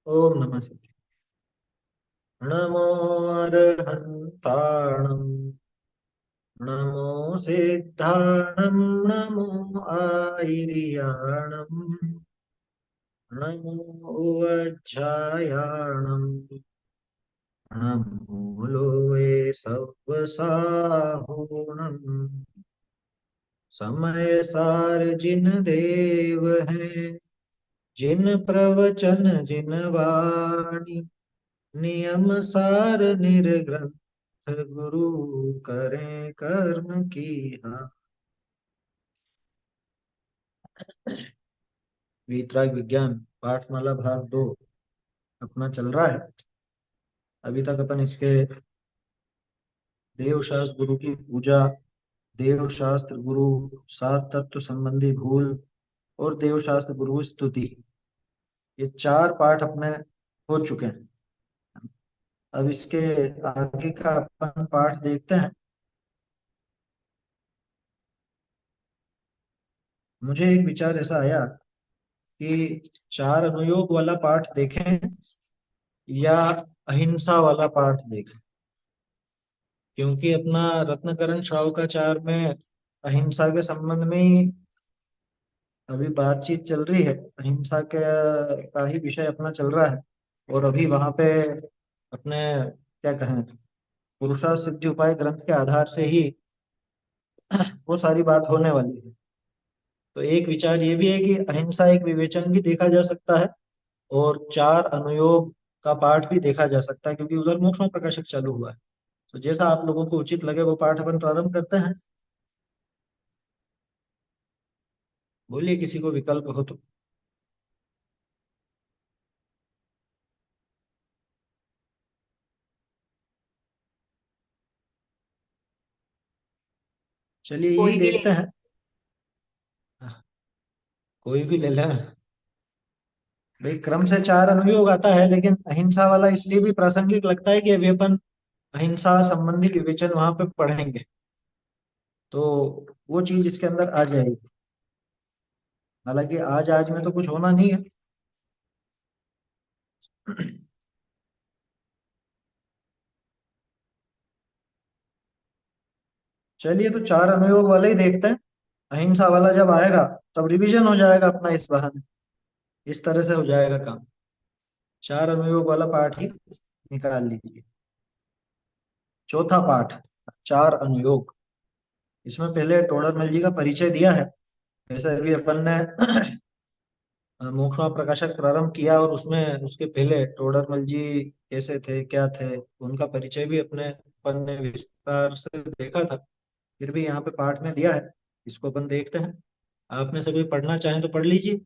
ओम नमः शिवाय। नमो अर्हन्ताणम् नमो सिद्धाणम् नमो आयर्याणम् नमो वज्रायाणम् नमो लोये सव्वसाहुणम् समय सार जिन देव हैं जिन प्रवचन जिन वाणी नियम सार निर्ग्रंथ गुरु करें कर्म की हाँ। वीतराग विज्ञान पाठमाला भाग 2 अपना चल रहा है। अभी तक अपन इसके देव शास्त्र गुरु की पूजा, देव शास्त्र गुरु सात तत्व संबंधी भूल और देव शास्त्र गुरु स्तुति, ये 4 पाठ अपने हो चुके हैं। अब इसके आगे का अपन पाठ देखते हैं। मुझे एक विचार ऐसा आया कि 4 अनुयोग वाला पाठ देखें या अहिंसा वाला पाठ देखें, क्योंकि अपना रत्नकरण श्रावकाचार में अहिंसा के संबंध में ही अभी बातचीत चल रही है। अहिंसा के का ही विषय अपना चल रहा है और अभी वहां पे अपने क्या कहें, पुरुषार्थ सिद्धि उपाय ग्रंथ के आधार से ही वो सारी बात होने वाली है। तो एक विचार ये भी है कि अहिंसा एक विवेचन भी देखा जा सकता है और 4 अनुयोग का पाठ भी देखा जा सकता है, क्योंकि उधर मोक्ष प्रकाशक चालू हुआ है। तो जैसा आप लोगों को उचित लगे वो पाठ अपन प्रारंभ करते हैं। बोलिए किसी को विकल्प हो तो। चलिए यही कोई भी ले देखते लो। हैं। कोई भी ले लें भाई। क्रम से 4 अनुयोग आता है, लेकिन अहिंसा वाला इसलिए भी प्रासंगिक लगता है कि अभी अपन अहिंसा संबंधी विवेचन वहां पे पढ़ेंगे, तो वो चीज इसके अंदर आ जाएगी। हालांकि आज में तो कुछ होना नहीं है। चलिए तो 4 अनुयोग वाले ही देखते हैं। अहिंसा वाला जब आएगा तब रिवीजन हो जाएगा अपना इस बहाने। इस तरह से हो जाएगा काम। 4 अनुयोग वाला पाठ ही निकाल लीजिए। चौथा पाठ, 4 अनुयोग। इसमें पहले टोडरमल जी का परिचय दिया है। वैसे अभी अपन ने मोक्षमा प्रकाशक प्रारंभ किया और उसमें उसके पहले टोडरमल जी कैसे थे क्या थे उनका परिचय भी अपने अपन ने विस्तार से देखा था। फिर भी यहाँ पे पाठ में दिया है, इसको अपन देखते हैं। आप में से कोई पढ़ना चाहें तो पढ़ लीजिए।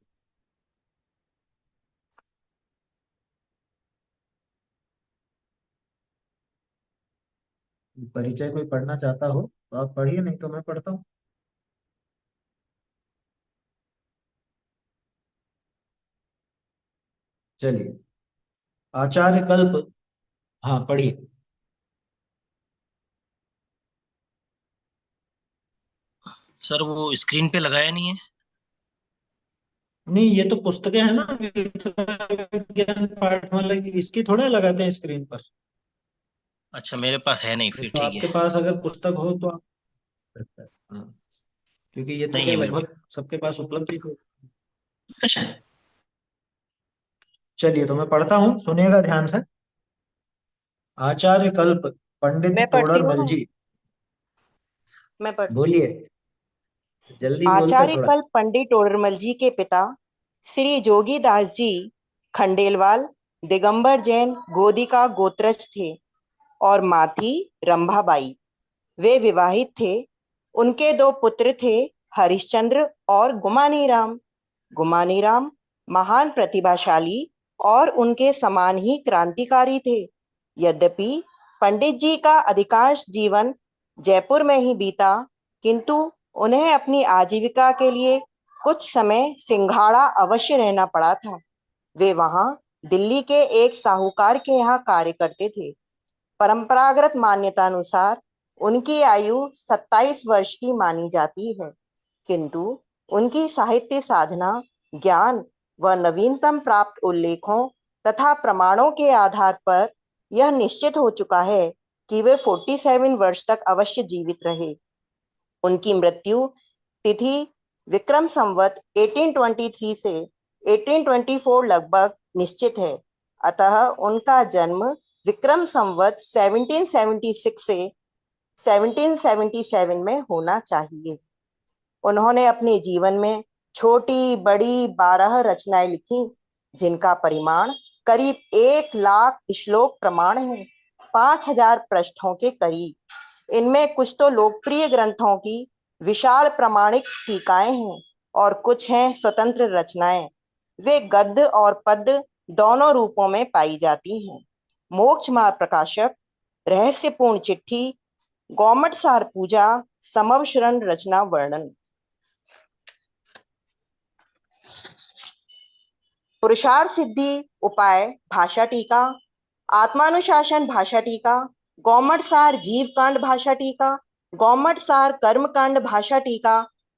परिचय कोई पढ़ना चाहता हो तो आप पढ़िए, नहीं तो मैं पढ़ता हूँ। चलिए। आचार्य कल्प। हाँ पढ़िए। सर वो स्क्रीन पे लगाया नहीं है। नहीं ये तो पुस्तकें हैं ना, विज्ञान पाठमाला की, इसकी थोड़ा लगाते हैं स्क्रीन पर। अच्छा मेरे पास है नहीं, फिर तो ठीक आपके है। पास अगर पुस्तक हो तो आप हाँ, क्योंकि ये तो नहीं क्या है मेरे लगभग सबके पास उपलब्ध ही हो। चलिए तो मैं पढ़ता हूँ, सुनिएगा ध्यान से। आचार्य कल्प पंडित मैं पढ़ती तोड़र हूँ ना। मलजी। मैं पढ़ती हूँ। बोलिए, जल्दी बोलते आचार्य थोड़ा। कल्प पंडित टोडरमल जी के पिता श्री जोगीदास जी खंडेलवाल दिगंबर जैन गोदी का गोत्रज थे और माँ थी रंभाबाई। वे विवाहित थे। उनके 2 पुत्र थे, हरिश्चंद्र और गुमानी राम। गुमानी राम महान प्रतिभाशाली और उनके समान ही क्रांतिकारी थे। यद्यपि पंडित जी का अधिकांश जीवन जयपुर में ही बीता, किंतु उन्हें अपनी आजीविका के लिए कुछ समय सिंघाड़ा अवश्य रहना पड़ा था। वे वहां दिल्ली के एक साहूकार के यहाँ कार्य करते थे। परंपरागत मान्यतानुसार उनकी आयु 27 वर्ष की मानी जाती है, किंतु उनकी साहित्य साधना, ज्ञान व नवीनतम प्राप्त उल्लेखों तथा प्रमाणों के आधार पर यह निश्चित हो चुका है कि वे 47 वर्ष तक अवश्य जीवित रहे। उनकी मृत्यु तिथि विक्रम संवत 1823 से 1824 लगभग निश्चित है, अतः उनका जन्म विक्रम संवत 1776 से 1777 में होना चाहिए। उन्होंने अपने जीवन में छोटी बड़ी 12 रचनाएं लिखी, जिनका परिमाण करीब 1 लाख श्लोक प्रमाण है, 5000 पृष्ठों के करीब। इनमें कुछ तो लोकप्रिय ग्रंथों की विशाल प्रमाणिक टीकाएं हैं और कुछ हैं स्वतंत्र रचनाएं। वे गद्य और पद्य दोनों रूपों में पाई जाती हैं। मोक्ष मार्ग प्रकाशक, रहस्यपूर्ण चिट्ठी, गौमटसार पूजा, समवशरण रचना वर्णन। पुरुषार्थ सिद्धि उपाय भाषा टीका, आत्मानुशासन भाषा टीका, गौमटसार जीवकांड भाषा टीका, गौमटसार कर्मकांड भाषा टीका,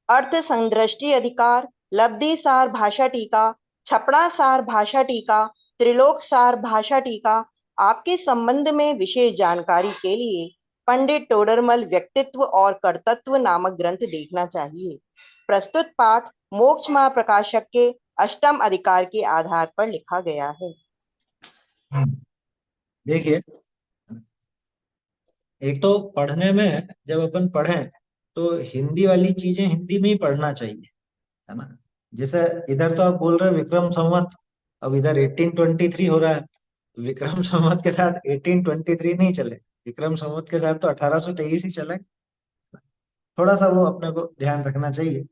अर्थ संदृष्टि अधिकार, लब्धि सार भाषा टीका, छपड़ा सार भाषा टीका, त्रिलोक सार भाषा टीका। आपके संबंध में विशेष जानकारी के लिए पंडित टोडरमल व्यक्तित्व और कर्तृत्व नामक ग्रंथ देखना चाहिए। प्रस्तुत पाठ मोक्ष महाप्रकाशक के अष्टम अधिकार के आधार पर लिखा गया है। देखिए, एक तो पढ़ने में जब अपन पढ़ें तो हिंदी वाली चीजें हिंदी में ही पढ़ना चाहिए, है ना। जैसे इधर तो आप बोल रहे हो विक्रम संवत, अब इधर 1823 हो रहा है। विक्रम संवत के साथ 1823 नहीं चले, विक्रम संवत के साथ तो 1823 ही चले। थोड़ा सा वो अपने को ध्यान रखना चाहिए।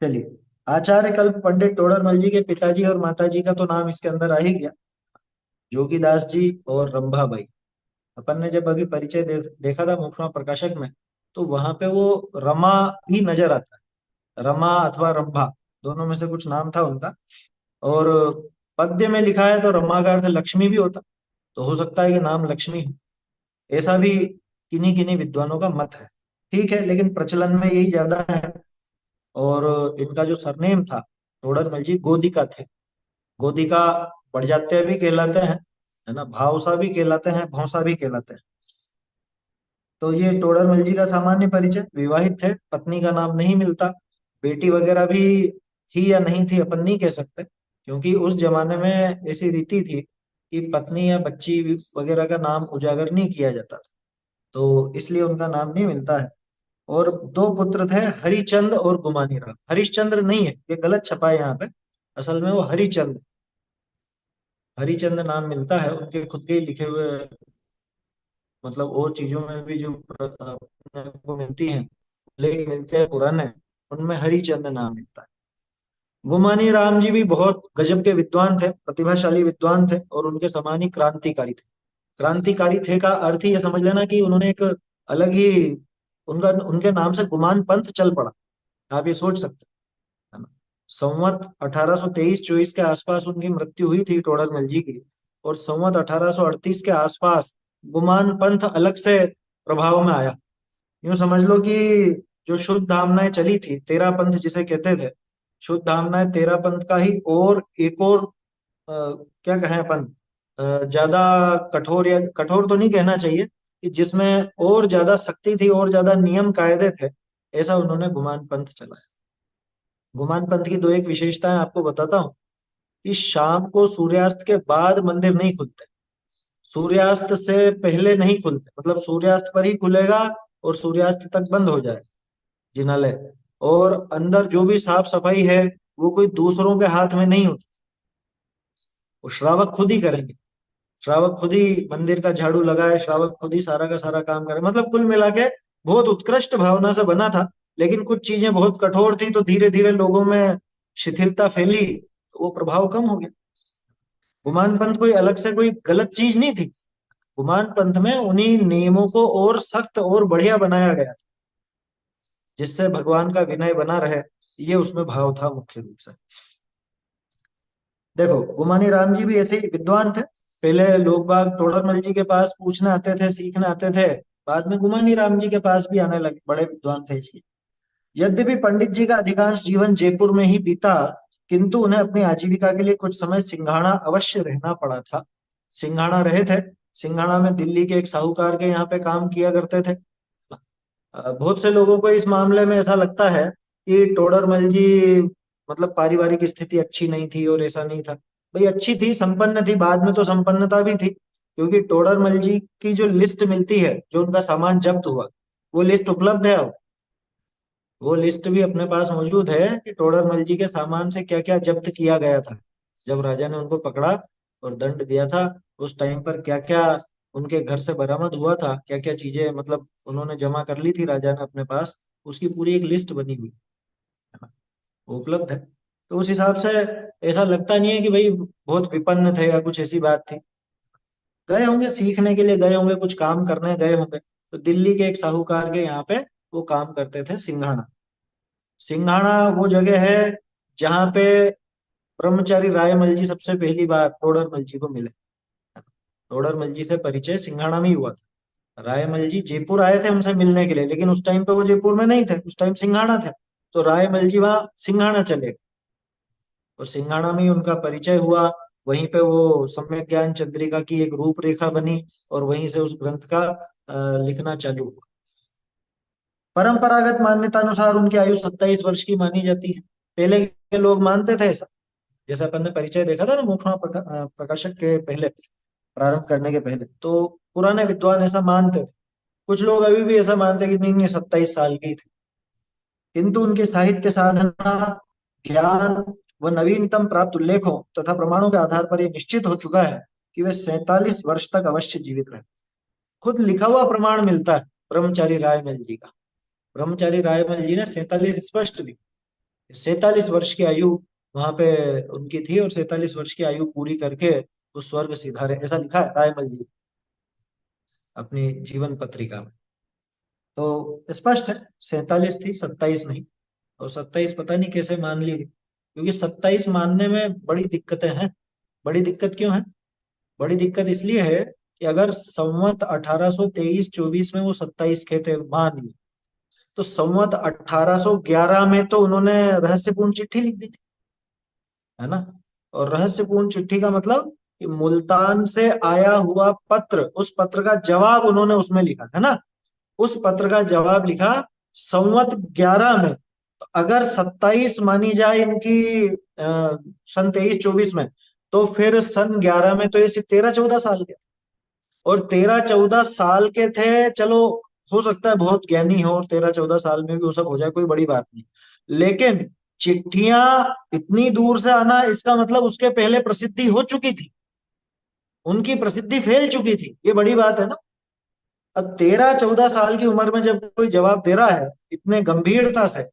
चलिए, आचार्य कल्प पंडित टोडरमल जी के पिताजी और माताजी का तो नाम इसके अंदर आ ही गया, जोगीदास जी और रंभाबाई। अपन ने जब अभी परिचय देखा था मोक्षमा प्रकाशक में, तो वहां पे वो रमा ही नजर आता है, रमा अथवा रंभा, दोनों में से कुछ नाम था उनका। और पद्य में लिखा है तो रमा का अर्थ लक्ष्मी भी होता, तो हो सकता है कि नाम लक्ष्मी हो, ऐसा भी किन्हीं किन्हीं विद्वानों का मत है। ठीक है, लेकिन प्रचलन में यही ज्यादा है। और इनका जो सरनेम था टोडरमल जी, गोदिका थे। गोदिका बड़जात्या भी कहलाते हैं, है ना, भावसा भी कहलाते हैं, भौसा भी कहलाते हैं। तो ये टोडरमल जी का सामान्य परिचय, विवाहित थे, पत्नी का नाम नहीं मिलता। बेटी वगैरह भी थी या नहीं थी अपन नहीं कह सकते, क्योंकि उस जमाने में ऐसी रीति थी कि पत्नी या बच्ची वगैरह का नाम उजागर नहीं किया जाता था, तो इसलिए उनका नाम नहीं मिलता है। और दो पुत्र थे, हरिचंद और गुमानी राम। हरिश्चंद्र नहीं है, ये गलत छपा है यहाँ पे, असल में वो हरिचंद, हरिचंद नाम मिलता है उनके खुद के ही लिखे हुए, मतलब और चीजों में भी जो अपने को मिलती हैं, लेख मिलते हैं पुराने, उनमें हरिचंद नाम मिलता है। गुमानी राम जी भी बहुत गजब के विद्वान थे, प्रतिभाशाली विद्वान थे, और उनके समान ही क्रांतिकारी थे। क्रांतिकारी थे का अर्थ ही ये समझ लेना कि उन्होंने एक अलग ही, उनका उनके नाम से गुमान पंथ चल पड़ा, आप ये सोच सकते हैं, है ना। संवत 1823-24 के आसपास उनकी मृत्यु हुई थी टोडरमल जी की, और संवत 1838 के आसपास गुमान पंथ अलग से प्रभाव में आया। यूं समझ लो कि जो शुद्ध धामनाएं चली थी, तेरा पंथ जिसे कहते थे, शुद्ध धामनाएं तेरा पंथ का ही और एक और क्या कहें अपन, ज्यादा कठोर, या कठोर तो नहीं कहना चाहिए, कि जिसमें और ज्यादा सख्ती थी और ज्यादा नियम कायदे थे, ऐसा उन्होंने गुमान पंथ चलाया। गुमान पंथ की दो एक विशेषताएं आपको बताता हूँ, कि शाम को सूर्यास्त के बाद मंदिर नहीं खुलते, सूर्यास्त से पहले नहीं खुलते, मतलब सूर्यास्त पर ही खुलेगा और सूर्यास्त तक बंद हो जाए जिनालय। और अंदर जो भी साफ सफाई है वो कोई दूसरों के हाथ में नहीं होती, वो श्रावक खुद ही करेंगे। श्रावक खुद ही मंदिर का झाड़ू लगाए, श्रावक खुद ही सारा का सारा काम करे, मतलब कुल मिला के बहुत उत्कृष्ट भावना से बना था। लेकिन कुछ चीजें बहुत कठोर थी, तो धीरे धीरे लोगों में शिथिलता फैली, तो वो प्रभाव कम हो गया। गुमान पंथ कोई अलग से कोई गलत चीज नहीं थी, गुमान पंथ में उन्हीं नियमों को और सख्त और बढ़िया बनाया गया, जिससे भगवान का विनय बना रहे, ये उसमें भाव था मुख्य रूप से। देखो, गुमानी राम जी भी ऐसे ही विद्वान थे। पहले लोग बाग टोडरमल जी के पास पूछने आते थे, सीखने आते थे, बाद में गुमानी राम जी के पास भी आने लगे, बड़े विद्वान थे इसलिए। यद्यपि पंडित जी का अधिकांश जीवन जयपुर में ही बीता, किंतु उन्हें अपनी आजीविका के लिए कुछ समय सिंघाड़ा अवश्य रहना पड़ा था। सिंघाड़ा रहे थे। सिंघाड़ा में दिल्ली के एक साहूकार के यहाँ पे काम किया करते थे। बहुत से लोगों को इस मामले में ऐसा लगता है कि टोडरमल जी मतलब पारिवारिक स्थिति अच्छी नहीं थी और ऐसा नहीं था। भाई अच्छी थी, संपन्न थी, बाद में तो संपन्नता भी थी, क्योंकि टोडरमल जी की जो लिस्ट मिलती है, जो उनका सामान जब्त हुआ, वो लिस्ट उपलब्ध है अब। वो लिस्ट भी अपने पास मौजूद है कि टोडरमल जी के सामान से क्या क्या जब्त किया गया था। जब राजा ने उनको पकड़ा और दंड दिया था, उस टाइम पर क्या क्या उनके घर से बरामद हुआ था, क्या क्या चीजें मतलब उन्होंने जमा कर ली थी राजा ने अपने पास, उसकी पूरी एक लिस्ट बनी हुई है ना, वो उपलब्ध है। तो उस हिसाब से ऐसा लगता नहीं है कि भाई बहुत विपन्न थे या कुछ ऐसी बात थी। गए होंगे सीखने के लिए, गए होंगे कुछ काम करने गए होंगे, तो दिल्ली के एक साहूकार के यहाँ पे वो काम करते थे सिंघाड़ा। सिंघाड़ा वो जगह है जहाँ पे ब्रह्मचारी रायमल जी सबसे पहली बार टोडरमल जी को मिले। टोडरमल जी से परिचय सिंघाड़ा में ही हुआ था। रायमल जी जयपुर आए थे उनसे मिलने के लिए, लेकिन उस टाइम पे वो जयपुर में नहीं थे, उस टाइम सिंघाड़ा थे। तो रायमल जी वहाँ सिंघाड़ा चले गए और सिंघाड़ा में ही उनका परिचय हुआ। वहीं पे वो सम्यक ज्ञान चंद्रिका की एक रूपरेखा बनी और वहीं से उस ग्रंथ का लिखना चालू हुआ। परंपरागत मान्यता अनुसार उनकी आयु 27 वर्ष की मानी जाती है। पहले के लोग मानते थे ऐसा, जैसे अपन ने परिचय देखा था ना मोखमा प्रकाशक के पहले, प्रारंभ करने के पहले, तो पुराने विद्वान ऐसा मानते थे। कुछ लोग अभी भी ऐसा मानते हैं कि नहीं नहीं 27 साल की थे। किंतु उनकी साहित्य साधना, ज्ञान व नवीनतम प्राप्त उल्लेखों तथा प्रमाणों के आधार पर यह निश्चित हो चुका है कि वे 47 वर्ष तक अवश्य जीवित रहे। खुद लिखा हुआ प्रमाण मिलता है ब्रह्मचारी रायमल जी का। ब्रह्मचारी रायमल जी ने 47 स्पष्ट लिखा। 47 वर्ष की आयु वहां पे उनकी थी और 47 वर्ष की आयु पूरी करके वो स्वर्ग सिधारे, ऐसा लिखा है रायमल जी अपनी जीवन पत्रिका में। तो स्पष्ट है 47 थी, 27 नहीं। और 27 पता नहीं कैसे मान ली, क्योंकि 27 मानने में बड़ी दिक्कतें हैं। बड़ी दिक्कत क्यों है? बड़ी दिक्कत इसलिए है कि अगर संवत 1823-24 में वो 27 के थे मान ली, तो संवत 1811 में तो उन्होंने रहस्यपूर्ण चिट्ठी लिख दी थी, है ना। और रहस्यपूर्ण चिट्ठी का मतलब कि मुल्तान से आया हुआ पत्र, उस पत्र का जवाब उन्होंने उसमें लिखा, है ना। उस पत्र का जवाब लिखा संवत 11 में। तो अगर 27 मानी जाए इनकी सन 23-24 में, तो फिर सन 11 में तो ये सिर्फ 13-14 साल के, और 13-14 साल के थे, चलो हो सकता है बहुत ज्ञानी हो और 13-14 साल में भी वो सब हो जाए, कोई बड़ी बात नहीं। लेकिन चिट्ठियां इतनी दूर से आना, इसका मतलब उसके पहले प्रसिद्धि हो चुकी थी, उनकी प्रसिद्धि फैल चुकी थी, ये बड़ी बात है ना। अब 13-14 साल की उम्र में जब कोई जवाब दे रहा है इतने गंभीरता से,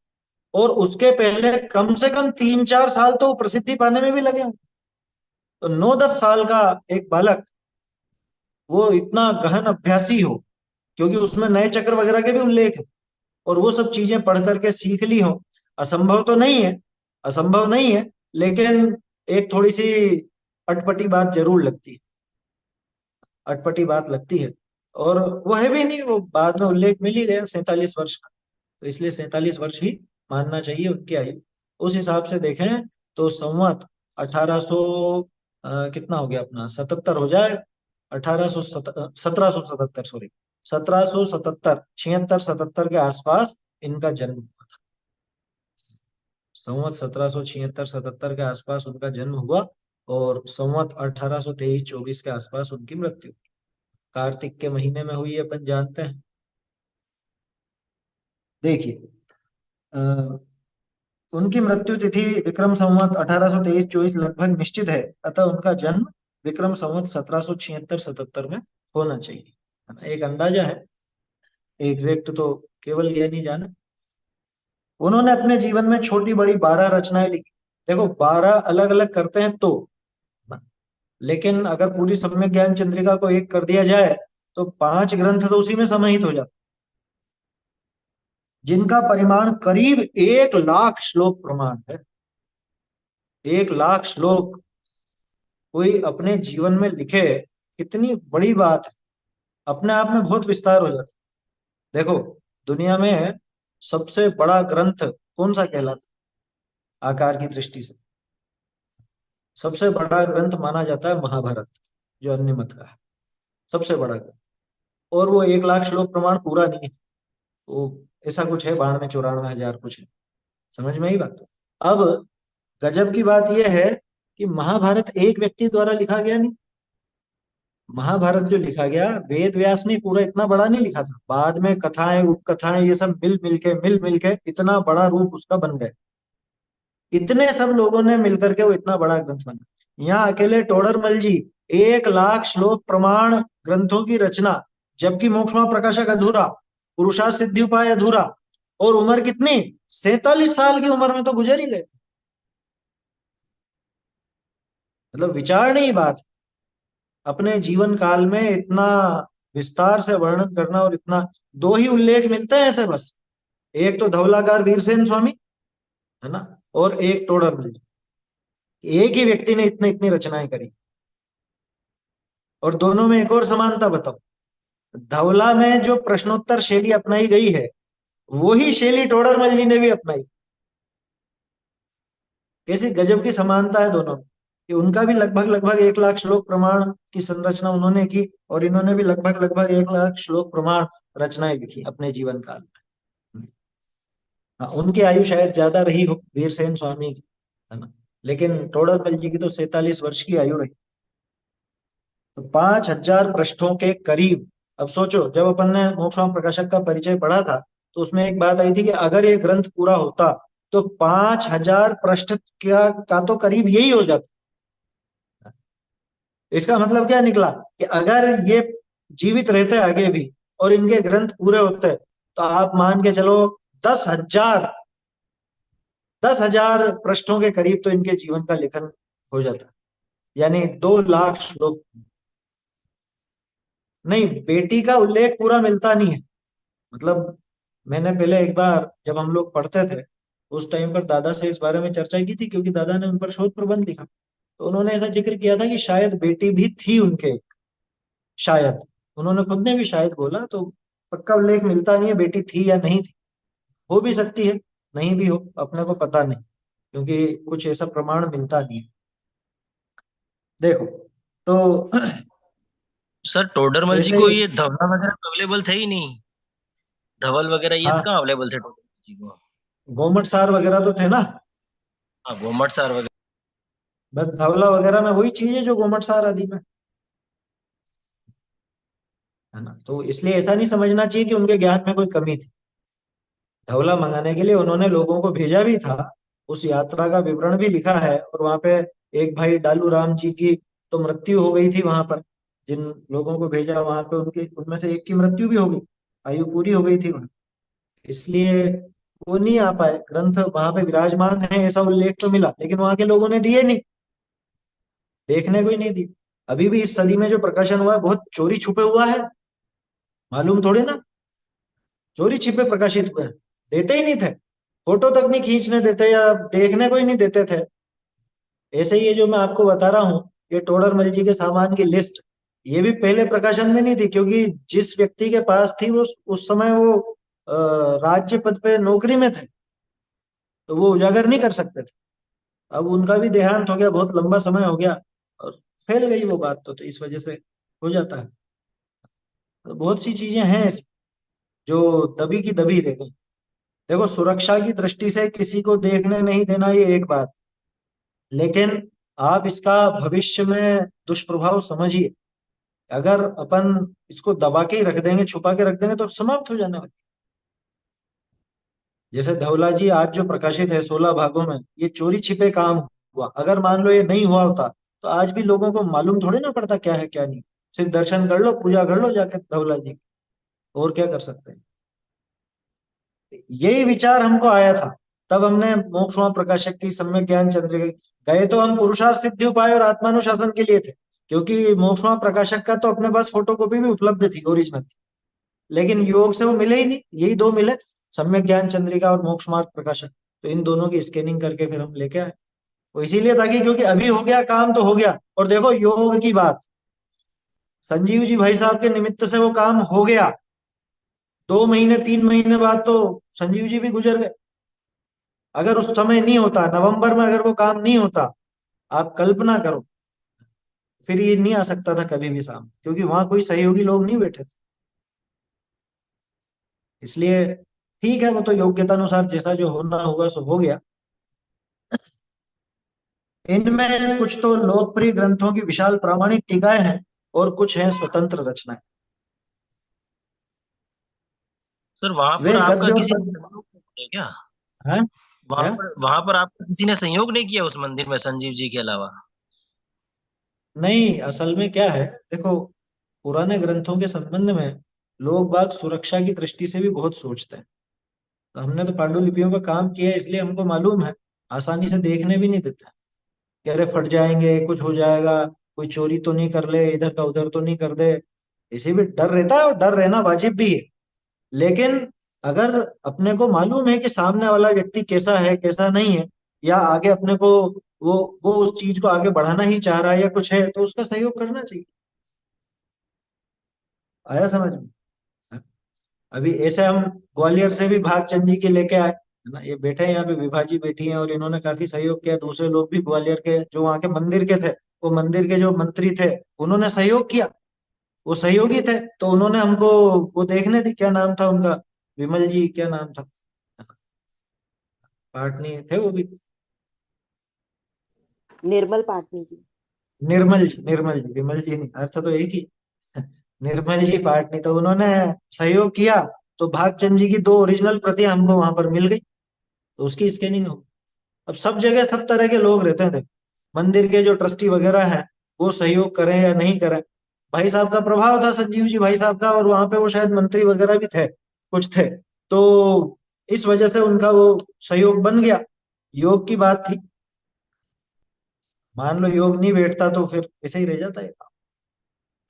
और उसके पहले कम से कम 3-4 साल तो प्रसिद्धि पाने में भी लगे हों, तो 9-10 साल का एक बालक वो इतना गहन अभ्यासी हो, क्योंकि उसमें नए चक्र वगैरह के भी उल्लेख है, और वो सब चीजें पढ़ करके सीख ली हो, असंभव तो नहीं है, असंभव नहीं है, लेकिन एक थोड़ी सी अटपटी बात जरूर लगती है, अटपटी बात लगती है। और वो है भी नहीं, वो बाद में उल्लेख मिल ही गया 47 वर्ष का, तो इसलिए 47 वर्ष ही मानना चाहिए उनकी आयु। उस हिसाब से देखें तो संवत 1800 कितना हो गया अपना 77 हो जाए, 1777, सॉरी 1777, 76-77 के आसपास इनका जन्म हुआ था। संवत 1776-77 के आसपास उनका जन्म हुआ, और संवत 1823-24 के आसपास उनकी मृत्यु कार्तिक के महीने में हुई, अपन जानते हैं। देखिए उनकी मृत्यु तिथि विक्रम संवत 1823-24 लगभग निश्चित है, अतः उनका जन्म विक्रम संवत 1776-77 में होना चाहिए, है ना? एक अंदाजा है, एग्जैक्ट तो केवल यह नहीं जाना। उन्होंने अपने जीवन में छोटी बड़ी 12 रचनाएं लिखी। देखो 12 अलग अलग करते हैं तो, लेकिन अगर पूरी सम्यक ज्ञान चंद्रिका को एक कर दिया जाए तो 5 ग्रंथ तो उसी में समाहित हो जाते, जिनका परिमाण करीब 1 लाख श्लोक प्रमाण है। 1 लाख श्लोक कोई अपने जीवन में लिखे, कितनी बड़ी बात है, अपने आप में बहुत विस्तार हो जाता है। देखो दुनिया में सबसे बड़ा ग्रंथ कौन सा कहलाता है आकार की दृष्टि से? सबसे बड़ा ग्रंथ माना जाता है महाभारत, जो अन्य मत का है, सबसे बड़ा ग्रंथ। और वो 1 लाख श्लोक प्रमाण पूरा नहीं है, वो ऐसा कुछ है, 92-94 हजार कुछ है। समझ में आई बात? अब गजब की बात यह है कि महाभारत एक व्यक्ति द्वारा लिखा गया नहीं। महाभारत जो लिखा गया, वेद व्यास ने पूरा इतना बड़ा नहीं लिखा था, बाद में कथाएं उपकथाएं ये सब मिल मिल के इतना बड़ा रूप उसका बन गया। इतने सब लोगों ने मिलकर के वो इतना बड़ा ग्रंथ बना। यहाँ अकेले टोडरमल जी 1 लाख श्लोक प्रमाण ग्रंथों की रचना, जबकि मोक्षमा प्रकाशक अधूरा, पुरुषार्थ सिद्धि उपाय अधूरा, और उम्र कितनी, 47 साल की उम्र में तो गुजर ही गए। मतलब विचारणीय नहीं बात, अपने जीवन काल में इतना विस्तार से वर्णन करना। और इतना, दो ही उल्लेख मिलते हैं ऐसे बस, एक तो धवलाकार वीरसेन स्वामी है ना, और एक टोडरमल जी। एक ही व्यक्ति ने इतनी इतनी रचनाएं करी। और दोनों में एक और समानता बताओ, धवला में जो प्रश्नोत्तर शैली अपनाई गई है, वही शैली टोडरमल जी ने भी अपनाई। कैसी गजब की समानता है दोनों में, कि उनका भी लगभग लगभग 1 लाख श्लोक प्रमाण की संरचना उन्होंने की, और इन्होंने भी लगभग लगभग 1 लाख श्लोक प्रमाण रचनाएं लिखी अपने जीवन काल में। हाँ, उनकी आयु शायद ज्यादा रही हो वीरसेन स्वामी की, है ना, लेकिन टोडरमल जी की तो 47 वर्ष की आयु रही। तो 5,000 पृष्ठों के करीब। अब सोचो, जब अपन ने मोक्षवाम प्रकाशक का परिचय पढ़ा था, तो उसमें एक बात आई थी कि अगर ये ग्रंथ पूरा होता तो 5,000 पृष्ठ का तो करीब यही हो जाता। इसका मतलब क्या निकला कि अगर ये जीवित रहते आगे भी और इनके ग्रंथ पूरे होते, तो आप मान के चलो 10,000 10,000 पृष्ठों के करीब तो इनके जीवन का लेखन हो जाता, यानी 2 लाख श्लोक। नहीं, बेटी का उल्लेख पूरा मिलता नहीं है। मतलब मैंने पहले एक बार जब हम लोग पढ़ते थे, उस टाइम पर दादा से इस बारे में चर्चा की थी, क्योंकि दादा ने उन पर शोध प्रबंध लिखा। तो उन्होंने ऐसा जिक्र किया था कि शायद बेटी भी थी उनके, शायद, उन्होंने खुद ने भी शायद बोला। तो पक्का उल्लेख मिलता नहीं है बेटी थी या नहीं थी, हो भी सकती है, नहीं भी हो, अपने को पता नहीं, क्योंकि कुछ ऐसा प्रमाण मिलता नहीं है। देखो, तो सर टोडरमल जी ऐसे, को ये धवला वगैरह अवेलेबल थे ही नहीं, धवल वगैरह ये तो हाँ, कहाँ अवेलेबल थे टोडरमल जी को। गोमट सार वगैरह तो थे ना। हाँ गोमट सार वगैरह। बस धवला वगैरह में वही चीज है जो गोमट सार आदि में, है ना। तो इसलिए ऐसा नहीं समझना चाहिए कि उनके ज्ञान में कोई कमी थी। धवला मंगाने के लिए उन्होंने लोगों को भेजा भी था, उस यात्रा का विवरण भी लिखा है। और वहां पे एक भाई डालू राम जी की तो मृत्यु हो गई थी वहां पर, जिन लोगों को भेजा वहां पे, उनके उनमें से एक की मृत्यु भी हो गई, आयु पूरी हो गई थी वहां। इसलिए वो नहीं आ पाए। ग्रंथ वहां पे विराजमान है ऐसा उल्लेख तो मिला, लेकिन वहां के लोगों ने दिए नहीं, देखने को ही नहीं दिए। अभी भी इस सदी में जो प्रकाशन हुआ है बहुत चोरी छुपे हुआ है, मालूम थोड़े ना, चोरी छिपे प्रकाशित हुए हैं, देते ही नहीं थे, फोटो तक नहीं खींचने देते या देखने को ही नहीं देते थे। ऐसे ही ये जो मैं आपको बता रहा हूँ, ये टोडरमल जी के सामान की लिस्ट, ये भी पहले प्रकाशन में नहीं थी, क्योंकि जिस व्यक्ति के पास थी वो उस समय वो राज्य पद पे नौकरी में थे, तो वो उजागर नहीं कर सकते थे। अब उनका भी देहांत हो गया, बहुत लंबा समय हो गया, और फैल गई वो बात, तो इस वजह से हो जाता है। तो बहुत सी चीजें हैं ऐसी जो दबी की दबी रह गई। देखो, सुरक्षा की दृष्टि से किसी को देखने नहीं देना ये एक बात, लेकिन आप इसका भविष्य में दुष्प्रभाव समझिए। अगर अपन इसको दबा के ही रख देंगे, छुपा के रख देंगे, तो समाप्त हो जाने वाली। जैसे धवला जी आज जो प्रकाशित है 16 भागों में, ये चोरी छिपे काम हुआ। अगर मान लो ये नहीं हुआ होता, तो आज भी लोगों को मालूम थोड़ी ना पड़ता क्या है क्या नहीं। सिर्फ दर्शन कर लो, पूजा कर लो जाके धवला जी की, और क्या कर सकते हैं। यही विचार हमको आया था, तब हमने मोक्षमा प्रकाशक की सम्यक ज्ञान चंद्रिका, गए तो हम पुरुषार्थ सिद्धि उपाय और आत्मानुशासन के लिए थे, क्योंकि मोक्षमा प्रकाशक का तो अपने पास फोटोकॉपी भी उपलब्ध थी ओरिजिनल, लेकिन योग से वो मिले ही नहीं। यही दो मिले, सम्यक ज्ञान चंद्रिका और मोक्ष मार्ग प्रकाशक। तो इन दोनों की स्कैनिंग करके फिर हम लेके आए। वो इसीलिए ताकि, क्योंकि अभी हो गया काम तो हो गया। और देखो योग की बात, संजीव जी भाई साहब के निमित्त से वो काम हो गया। 2 महीने 3 महीने बाद तो संजीव जी भी गुजर गए। अगर उस समय नहीं होता, नवंबर में अगर वो काम नहीं होता, आप कल्पना करो, फिर ये नहीं आ सकता था कभी भी सामने, क्योंकि वहां कोई सहयोगी लोग नहीं बैठे थे। इसलिए ठीक है, वो तो योग्यता अनुसार जैसा जो होना होगा सो हो गया। इनमें कुछ तो लोकप्रिय ग्रंथों की विशाल प्रामाणिक टीकाएं हैं, और कुछ हैं स्वतंत्र रचनाएं। सर वहां वे पर आपका गद्य और किसी ने पद्य। सहयोग नहीं किया क्या? हैं? क्या? वहां पर आपका किसी ने सहयोग नहीं किया उस मंदिर में संजीव जी के अलावा? नहीं, असल में क्या है, देखो, पुराने ग्रंथों के संबंध में लोग बाग सुरक्षा की दृष्टि से भी बहुत सोचते हैं। तो हमने तो पांडुलिपियों का काम किया है, इसलिए हमको मालूम है। आसानी से देखने भी नहीं देते, कह रहे फट जाएंगे, कुछ हो जाएगा, कोई चोरी तो नहीं कर ले, इधर का उधर तो नहीं कर दे। इसे भी डर रहता है, और डर रहना वाजिब भी है। लेकिन अगर अपने को मालूम है कि सामने वाला व्यक्ति कैसा है कैसा नहीं है, या आगे अपने को वो वो उस चीज को आगे बढ़ाना ही चाह रहा है या कुछ है, तो उसका सहयोग करना चाहिए। आया समझ में? अभी ऐसे हम ग्वालियर से भी भागचंद जी के लेके आए, है ना, ये बैठे हैं यहाँ पे, विभा जी बैठी हैं, और इन्होंने काफी सहयोग किया। दूसरे लोग भी ग्वालियर के जो वहाँ के मंदिर के थे, वो मंदिर के जो मंत्री थे, उन्होंने सहयोग किया। वो सहयोगी थे, तो उन्होंने हमको वो देखने दी, क्या नाम था उनका, विमल जी क्या नाम था, पाटनी थे वो भी। निर्मल पाटनी जी। निर्मल जी, निर्मल जी, विमल जी नहीं, अर्थ तो एक ही। निर्मल जी पाटनी, तो उन्होंने सहयोग किया। तो भागचंद जी की दो ओरिजिनल प्रतियां हमको वहां पर मिल गई, तो उसकी स्कैनिंग हो। अब सब जगह सब तरह के लोग रहते थे। मंदिर के जो ट्रस्टी वगैरह हैं, वो सहयोग करें या नहीं करें, भाई साहब का प्रभाव था, संजीव जी भाई साहब का, और वहां पे वो शायद मंत्री वगैरह भी थे, कुछ थे। तो इस वजह से उनका वो सहयोग बन गया। योग की बात थी, मान लो योग नहीं बैठता तो फिर ऐसे ही रह जाता है।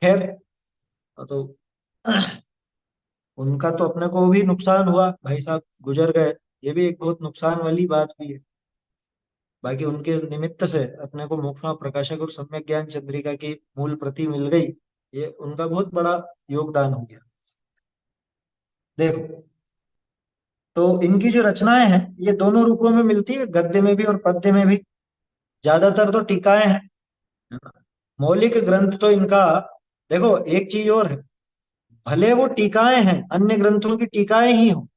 खैर, तो उनका तो अपने को भी नुकसान हुआ, भाई साहब गुजर गए, ये भी एक बहुत नुकसान वाली बात हुई है। बाकी उनके निमित्त से अपने को मोक्षमा प्रकाशक और सम्यक ज्ञान चंद्रिका की मूल प्रति मिल गई, ये उनका बहुत बड़ा योगदान हो गया। देखो, तो इनकी जो रचनाएं हैं, ये दोनों रूपों में मिलती है, गद्य में भी और पद्य में भी। ज्यादातर तो टीकाएं हैं, है ना। मौलिक ग्रंथ तो इनका, देखो एक चीज और है, भले वो टीकाएं हैं, अन्य ग्रंथों की टीकाएं ही हो,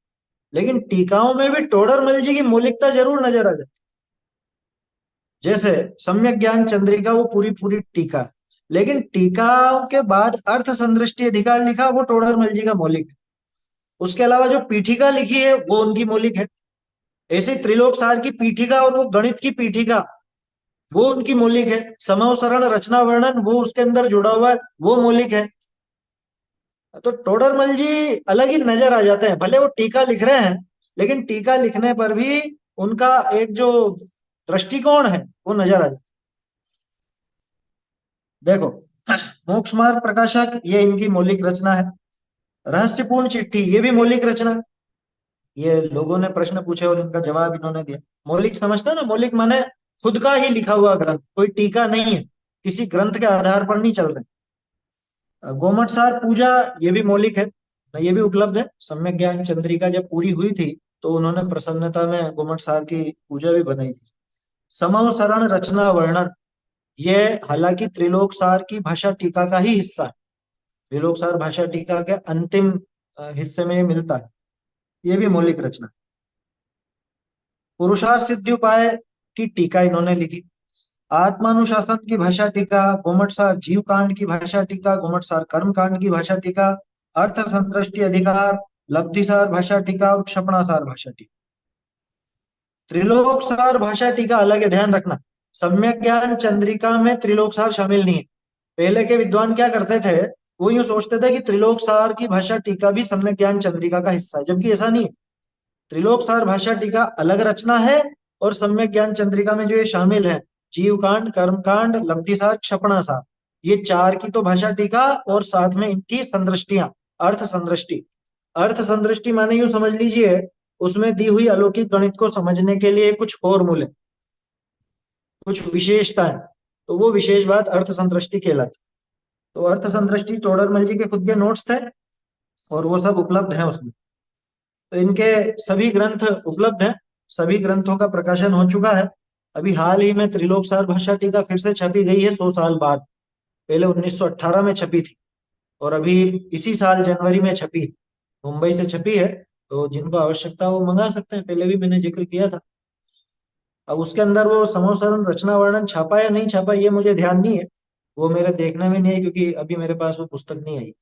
लेकिन टीकाओं में भी टोडरमल जी की मौलिकता जरूर नजर आ जाती। जैसे सम्यक ज्ञान चंद्रिका, वो पूरी पूरी टीका है, लेकिन टीकाओं के बाद अर्थ संदृष्टि अधिकार लिखा, वो टोडरमल जी का मौलिक है। उसके अलावा जो पीठिका लिखी है, वो उनकी मौलिक है। ऐसे त्रिलोक सार की पीठिका और वो गणित की पीठिका, वो उनकी मौलिक है। समवसरण रचना वर्णन, वो उसके अंदर जुड़ा हुआ है, वो मौलिक है। तो टोडरमल जी अलग ही नजर आ जाते हैं, भले वो टीका लिख रहे हैं, लेकिन टीका लिखने पर भी उनका एक जो दृष्टिकोण है वो नजर आ जाता है। देखो, मोक्ष मार्ग प्रकाशक, ये इनकी मौलिक रचना है। रहस्यपूर्ण चिट्ठी, ये भी मौलिक रचना है। ये लोगों ने प्रश्न पूछे और इनका जवाब इन्होंने दिया। मौलिक समझता है ना, मौलिक माने खुद का ही लिखा हुआ ग्रंथ, कोई टीका नहीं है, किसी ग्रंथ के आधार पर नहीं चल रहे। गोमट सार पूजा, ये भी मौलिक है, ये भी उपलब्ध है। सम्यक ज्ञान चंद्रिका जब पूरी हुई थी, तो उन्होंने प्रसन्नता में गोमट सार की पूजा भी बनाई थी। समव सरण रचना वर्णन, ये हालांकि त्रिलोक सार की भाषा टीका का ही हिस्सा है। त्रिलोक सार भाषा टीका के अंतिम हिस्से में ये मिलता है। ये भी मौलिक रचना। पुरुषार्थ सिद्धि उपाय की टीका इन्होंने लिखी। आत्मानुशासन की भाषा टीका, गोमट सार जीव कांड की भाषा टीका, गोमट सार कर्म कांड की भाषा टीका, अर्थ संतृष्टि अधिकार, लब्धि सार भाषा टीका और क्षपणा सार भाषा टीका। त्रिलोक सार भाषा टीका अलग है, ध्यान रखना। सम्यक ज्ञान चंद्रिका में त्रिलोक सार शामिल नहीं है। पहले के विद्वान क्या करते थे, वो यूं सोचते थे कि त्रिलोक सार की भाषा टीका भी सम्यक ज्ञान चंद्रिका का हिस्सा है, जबकि ऐसा नहीं है। त्रिलोक सार भाषा टीका अलग रचना है, और सम्यक ज्ञान चंद्रिका में जो ये शामिल है, जीव कांड, कर्म कांड, लब्धि सार, क्षपणा सार, ये चार की तो भाषा टीका, और साथ में इनकी संदृष्टियां, अर्थ संदृष्टि। अर्थ संदृष्टि माने यूं समझ लीजिए, उसमें दी हुई अलौकिक गणित को समझने के लिए कुछ फॉर्मूले, कुछ विशेषताएं, तो वो विशेष बात अर्थ संदृष्टि कहलाती। तो अर्थ संदृष्टि टोडरमल जी के खुद के नोट्स थे, और वो सब उपलब्ध हैं उसमें। तो इनके सभी ग्रंथ उपलब्ध हैं, सभी ग्रंथों का प्रकाशन हो चुका है। अभी हाल ही में त्रिलोक सार भाषा टीका फिर से छपी गई है 100 साल बाद। पहले 1918 में छपी थी और अभी इसी साल जनवरी में छपी है। मुंबई से छपी है, तो जिनको आवश्यकता हो वो मंगा सकते हैं, पहले भी मैंने जिक्र किया था। अब उसके अंदर वो समोसरण रचना वर्णन छापा या नहीं छापा ये मुझे ध्यान नहीं है, वो मेरे देखने में नहीं है क्योंकि अभी मेरे पास वो पुस्तक नहीं आई।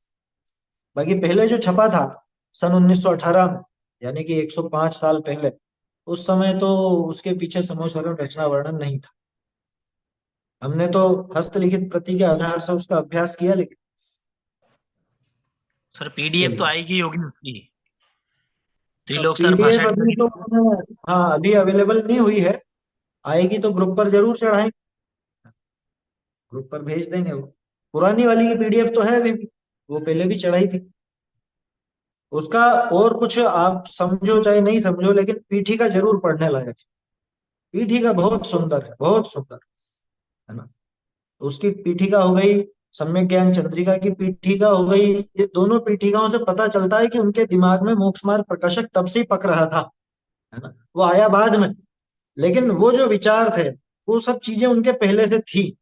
बाकी पहले जो छपा था सन 1918 में, यानी कि 105 साल पहले, उस समय तो उसके पीछे समोसरण रचना वर्णन नहीं था। हमने तो हस्तलिखित प्रति के आधार से उसका अभ्यास किया, लेकिन सर पीडीएफ तो चलिए। आएगी होगी उसकी, अब त्रिलोक सर पीडीएफ भाषा अभी तो हाँ अभी अवेलेबल नहीं हुई है, आएगी तो ग्रुप पर जरूर चढ़ाएंगे, ग्रुप पर भेज देंगे वो। पुरानी वाली की पीडीएफ तो है अभी भी, वो पहले भी चढ़ाई थी उसका। और कुछ आप समझो चाहे नहीं समझो, लेकिन पीठिका जरूर पढ़ने लायक है। पीठिका बहुत सुंदर है, बहुत सुंदर है ना। उसकी पीठिका हो गई, सम्यक ज्ञान चंद्रिका की पीठिका हो गई, ये दोनों पीठिकाओं से पता चलता है कि उनके दिमाग में मोक्ष मार्ग प्रकाशक तब से ही पक रहा था, है ना। वो आया बाद में, लेकिन वो जो विचार थे वो सब चीजें उनके पहले से थी,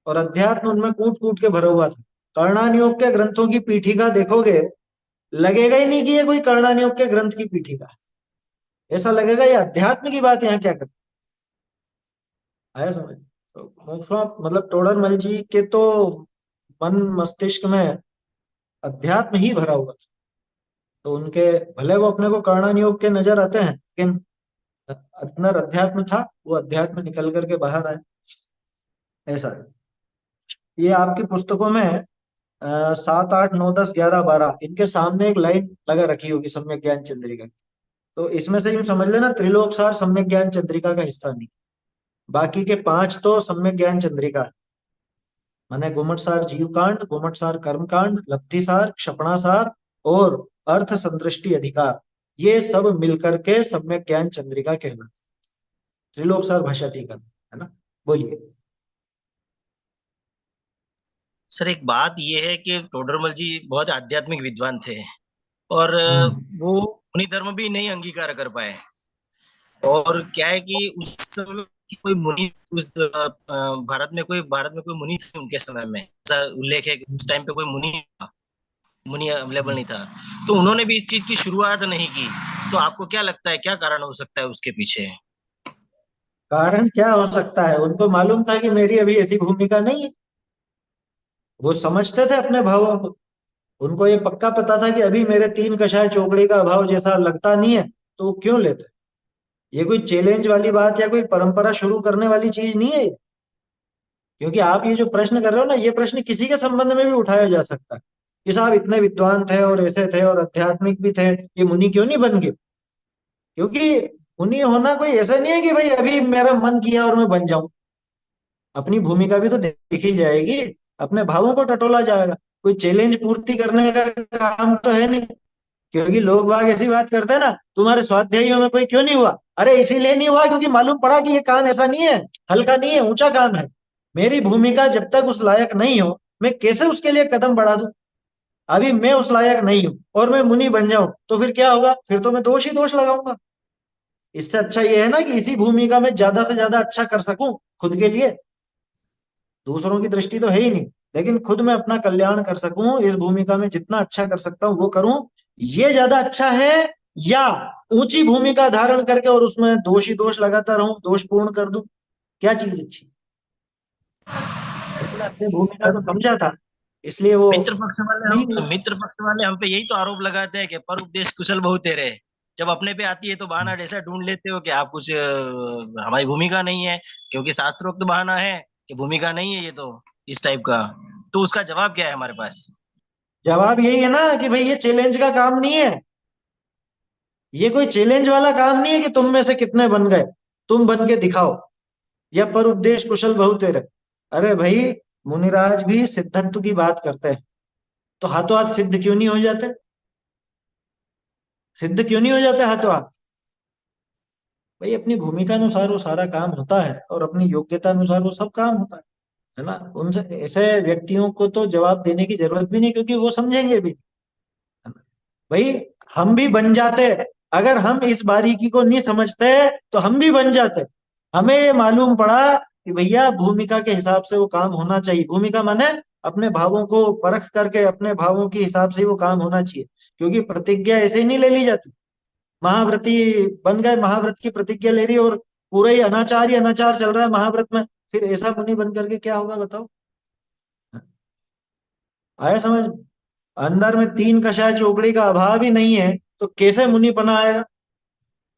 और अध्यात्म उनमें कूट कूट के भरा हुआ था। कर्णानुयोग के ग्रंथों की पीठिका देखोगे, लगेगा ही नहीं कि ये कोई कर्णानुयोग के ग्रंथ की पीठिका है, ऐसा लगेगा ये अध्यात्म की बात यहाँ क्या कर आया समझ। तो मोक्षवा मतलब टोडरमल जी के तो मन मस्तिष्क में अध्यात्म ही भरा हुआ था, तो उनके भले वो अपने को कर्णानुयोग के नजर आते हैं, लेकिन अंदर अध्यात्म था, वो अध्यात्म निकल करके बाहर आया, ऐसा है। ये आपकी पुस्तकों में 7, 8, 9, 10, 11, 12 इनके सामने एक लाइन लगा रखी होगी सम्यक ज्ञान चंद्रिका की। तो इसमें से यूं समझ लेना त्रिलोक सार सम्यक ज्ञान चंद्रिका का हिस्सा नहीं, बाकी के 5 तो सम्यक ज्ञान चंद्रिका है। माने गुमटसार जीव कांड, गुमटसार कर्म कांड, लब्धिसार, क्षपणासार और अर्थ संदृष्टि अधिकार, ये सब मिलकर के सम्यक ज्ञान चंद्रिका कहलाते, त्रिलोक सार भाषा टीका, है ना। बोलिए। सर एक बात ये है कि टोडरमल जी बहुत आध्यात्मिक विद्वान थे, और हम्म। वो मुनि धर्म भी नहीं अंगीकार कर पाए। और क्या है कि उस समय की कोई मुनि उस भारत में कोई मुनि थे उनके समय में, ऐसा उल्लेख है कि उस टाइम पे कोई मुनि अवेलेबल नहीं था। तो उन्होंने भी इस चीज की शुरुआत नहीं की। तो आपको क्या लगता है क्या कारण हो सकता है उसके पीछे? कारण क्या हो सकता है, उनको मालूम था कि मेरी अभी ऐसी भूमिका नहीं है, वो समझते थे अपने भावों को। उनको ये पक्का पता था कि अभी मेरे 3 कषाय चौकड़ी का अभाव जैसा लगता नहीं है, तो वो क्यों लेते। ये कोई चैलेंज वाली बात या कोई परंपरा शुरू करने वाली चीज नहीं है, क्योंकि आप ये जो प्रश्न कर रहे हो ना, ये प्रश्न किसी के संबंध में भी उठाया जा सकता है कि साहब इतने विद्वान थे और ऐसे थे और आध्यात्मिक भी थे, ये मुनि क्यों नहीं बन गए। क्योंकि मुनि होना कोई ऐसा नहीं है कि भाई अभी मेरा मन किया और मैं बन जाऊं। अपनी भूमिका भी तो देखी जाएगी, अपने भावों को टटोला जाएगा, कोई चैलेंज पूर्ति करने का काम तो है नहीं। क्योंकि लोग बाग ऐसी बात करते हैं ना, तुम्हारे स्वाध्यायियों में कोई क्यों नहीं हुआ, अरे इसीलिए नहीं हुआ क्योंकि मालूम पड़ा कि ये काम ऐसा नहीं है, हल्का नहीं है, ऊंचा काम है। मेरी भूमिका जब तक उस लायक नहीं हो, मैं कैसे उसके लिए कदम बढ़ा दूं। अभी मैं उस लायक नहीं हूं और मैं मुनि बन जाऊं तो फिर क्या होगा, फिर तो मैं दोष ही दोष लगाऊंगा। इससे अच्छा ये है ना कि इसी भूमिका में ज्यादा से ज्यादा अच्छा कर सकूं खुद के लिए। दूसरों की दृष्टि तो है ही नहीं, लेकिन खुद में अपना कल्याण कर सकूं, इस भूमिका में जितना अच्छा कर सकता हूं वो करूं, ये ज्यादा अच्छा है। या ऊंची भूमिका धारण करके और उसमें दोष ही दोष लगाता रहूं, दोष पूर्ण कर दूं, क्या चीज अच्छी। उन्होंने अपनी भूमिका को समझा था, इसलिए वो नहीं हुआ। मित्र पक्ष वाले हम पे यही तो आरोप लगाते हैं कि पर उपदेश कुशल बहुत तेरे। जब अपने पे आती है तो बहाना ऐसा ढूंढ लेते हो कि आप कुछ हमारी भूमिका नहीं है, क्योंकि शास्त्रोक्त बहाना है कि भूमिका नहीं है ये तो, इस टाइप का। तो उसका जवाब क्या है हमारे पास? जवाब यही है ना कि भाई ये चैलेंज का काम नहीं है, ये कोई चैलेंज वाला काम नहीं है कि तुम में से कितने बन गए, तुम बन के दिखाओ, या पर उपदेश कुशल बहुत तेरे। अरे भाई, मुनिराज भी सिद्धत्व की बात करते हैं, तो हाथों हाथ सिद्ध क्यों नहीं हो जाते, सिद्ध क्यों नहीं हो जाते हाथों हाथ। भाई अपनी भूमिका अनुसार वो सारा काम होता है और अपनी योग्यता अनुसार वो सब काम होता है ना। उनसे ऐसे व्यक्तियों को तो जवाब देने की जरूरत भी नहीं, क्योंकि वो समझेंगे भी, है ना। भाई हम भी बन जाते, अगर हम इस बारीकी को नहीं समझते तो हम भी बन जाते। हमें ये मालूम पड़ा कि भैया भूमिका के हिसाब से वो काम होना चाहिए। भूमिका माने अपने भावों को परख करके अपने भावों के हिसाब से वो काम होना चाहिए, क्योंकि प्रतिज्ञा ऐसे ही नहीं ले ली जाती। महाव्रती बन गए, महाव्रत की प्रतिज्ञा ले रही, और पूरा ही अनाचार चल रहा है महाव्रत में, फिर ऐसा मुनि बन करके क्या होगा बताओ। आया समझ? अंदर में तीन कषाय चौकड़ी का अभाव ही नहीं है तो कैसे मुनिपना आएगा।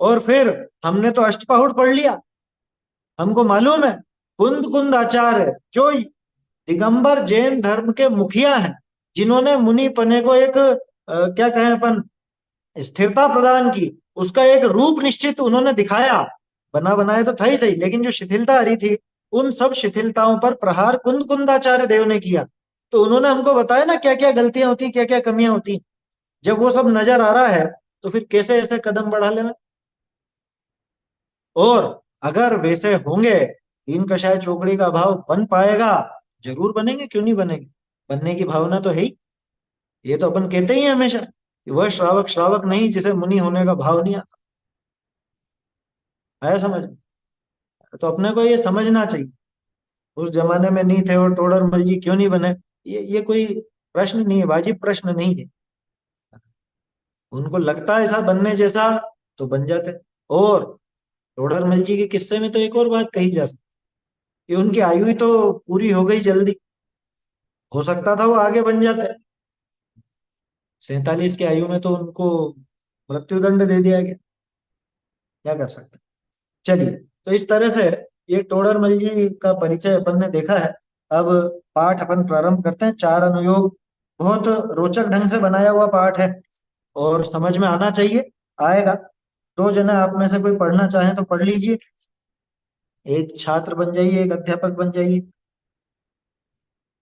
और फिर हमने तो अष्टपहुड़ पढ़ लिया, हमको मालूम है कुंद कुंद आचार्य जो दिगंबर जैन धर्म के मुखिया हैं, जिन्होंने मुनि पने को एक क्या कहें अपन, स्थिरता प्रदान की, उसका एक रूप निश्चित उन्होंने दिखाया। बना बनाया तो था ही सही, लेकिन जो शिथिलता आ रही थी, उन सब शिथिलताओं पर प्रहार कुंद कुंदाचार्य देव ने किया। तो उन्होंने हमको बताया ना क्या क्या गलतियां होती, क्या क्या कमियां होती। जब वो सब नजर आ रहा है तो फिर कैसे ऐसे कदम बढ़ा ले। और अगर वैसे होंगे, तीन कषाय चौकड़ी का भाव बन पाएगा, जरूर बनेंगे, क्यों नहीं बनेंगे, बनने की भावना तो है ही। ये तो अपन कहते ही हैं हमेशा कि वह श्रावक श्रावक नहीं जिसे मुनि होने का भाव नहीं आता। आया समझ? तो अपने को ये समझना चाहिए, उस जमाने में नहीं थे और टोडरमल जी क्यों नहीं बने, ये कोई प्रश्न नहीं है, वाजिब प्रश्न नहीं है। उनको लगता है ऐसा बनने जैसा तो बन जाते। और टोडरमल जी के किस्से में तो एक और बात कही जा सकती, कि उनकी आयु ही तो पूरी हो गई जल्दी, हो सकता था वो आगे बन जाते। 47 की आयु में तो उनको मृत्युदंड दे दिया गया, क्या कर सकते। चलिए, तो इस तरह से ये टोडरमल जी का परिचय अपन ने देखा है। अब पाठ अपन प्रारंभ करते हैं। चार अनुयोग बहुत रोचक ढंग से बनाया हुआ पाठ है और समझ में आना चाहिए, आएगा। दो जने आप में से कोई पढ़ना चाहे तो पढ़ लीजिए, एक छात्र बन जाइए, एक अध्यापक बन जाइए,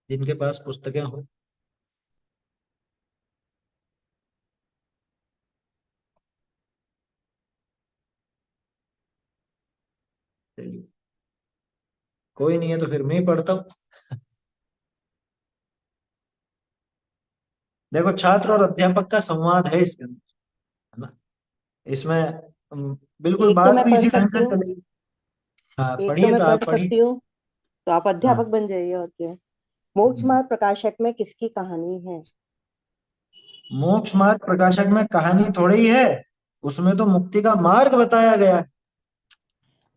जिनके पास पुस्तकें हो। चलिए, कोई नहीं है तो फिर मैं ही पढ़ता हूँ। देखो, छात्र और अध्यापक का संवाद है इसके अंदर, है ना। इसमें बिल्कुल एक तो बात मैं भी पढ़ इसी ढंग सकती से हूँ, चलेगी। हाँ, एक तो पढ़िए मैं तो पढ़ आप पढ़िए। सकती हूँ, तो आप अध्यापक हाँ। बन जाइए और क्या। मोक्ष हम्म। मार्ग प्रकाशक में किसकी कहानी है? मोक्ष मार्ग प्रकाशक में कहानी थोड़ी ही है, उसमें तो मुक्ति का मार्ग बताया गया है।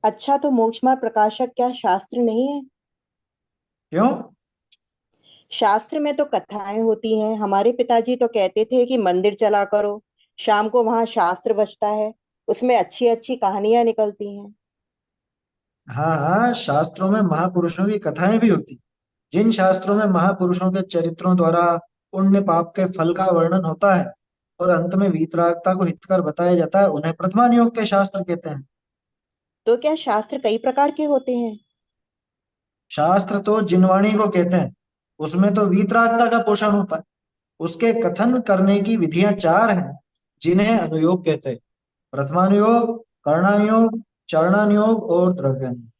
अच्छा, तो मोक्ष मार्ग प्रकाशक क्या शास्त्र नहीं है? क्यों? शास्त्र में तो कथाएं होती हैं। हमारे पिताजी तो कहते थे कि मंदिर चला करो, शाम को वहां शास्त्र बजता है, उसमें अच्छी अच्छी कहानियां निकलती हैं। हाँ हाँ, शास्त्रों में महापुरुषों की कथाएं भी होती। जिन शास्त्रों में महापुरुषों के चरित्रों द्वारा पुण्य पाप के फल का वर्णन होता है और अंत में वीतरागता को हितकर बताया जाता है, उन्हें प्रथमान योग के शास्त्र कहते हैं। तो क्या शास्त्र कई प्रकार के होते हैं? शास्त्र तो जिनवाणी को कहते हैं, उसमें तो वीतरागता का पोषण होता है। उसके कथन करने की विधियां चार हैं, जिन्हें अनुयोग कहते हैं। प्रथमानुयोग, कर्णानुयोग, चरणानुयोग और द्रव्यानुयोग।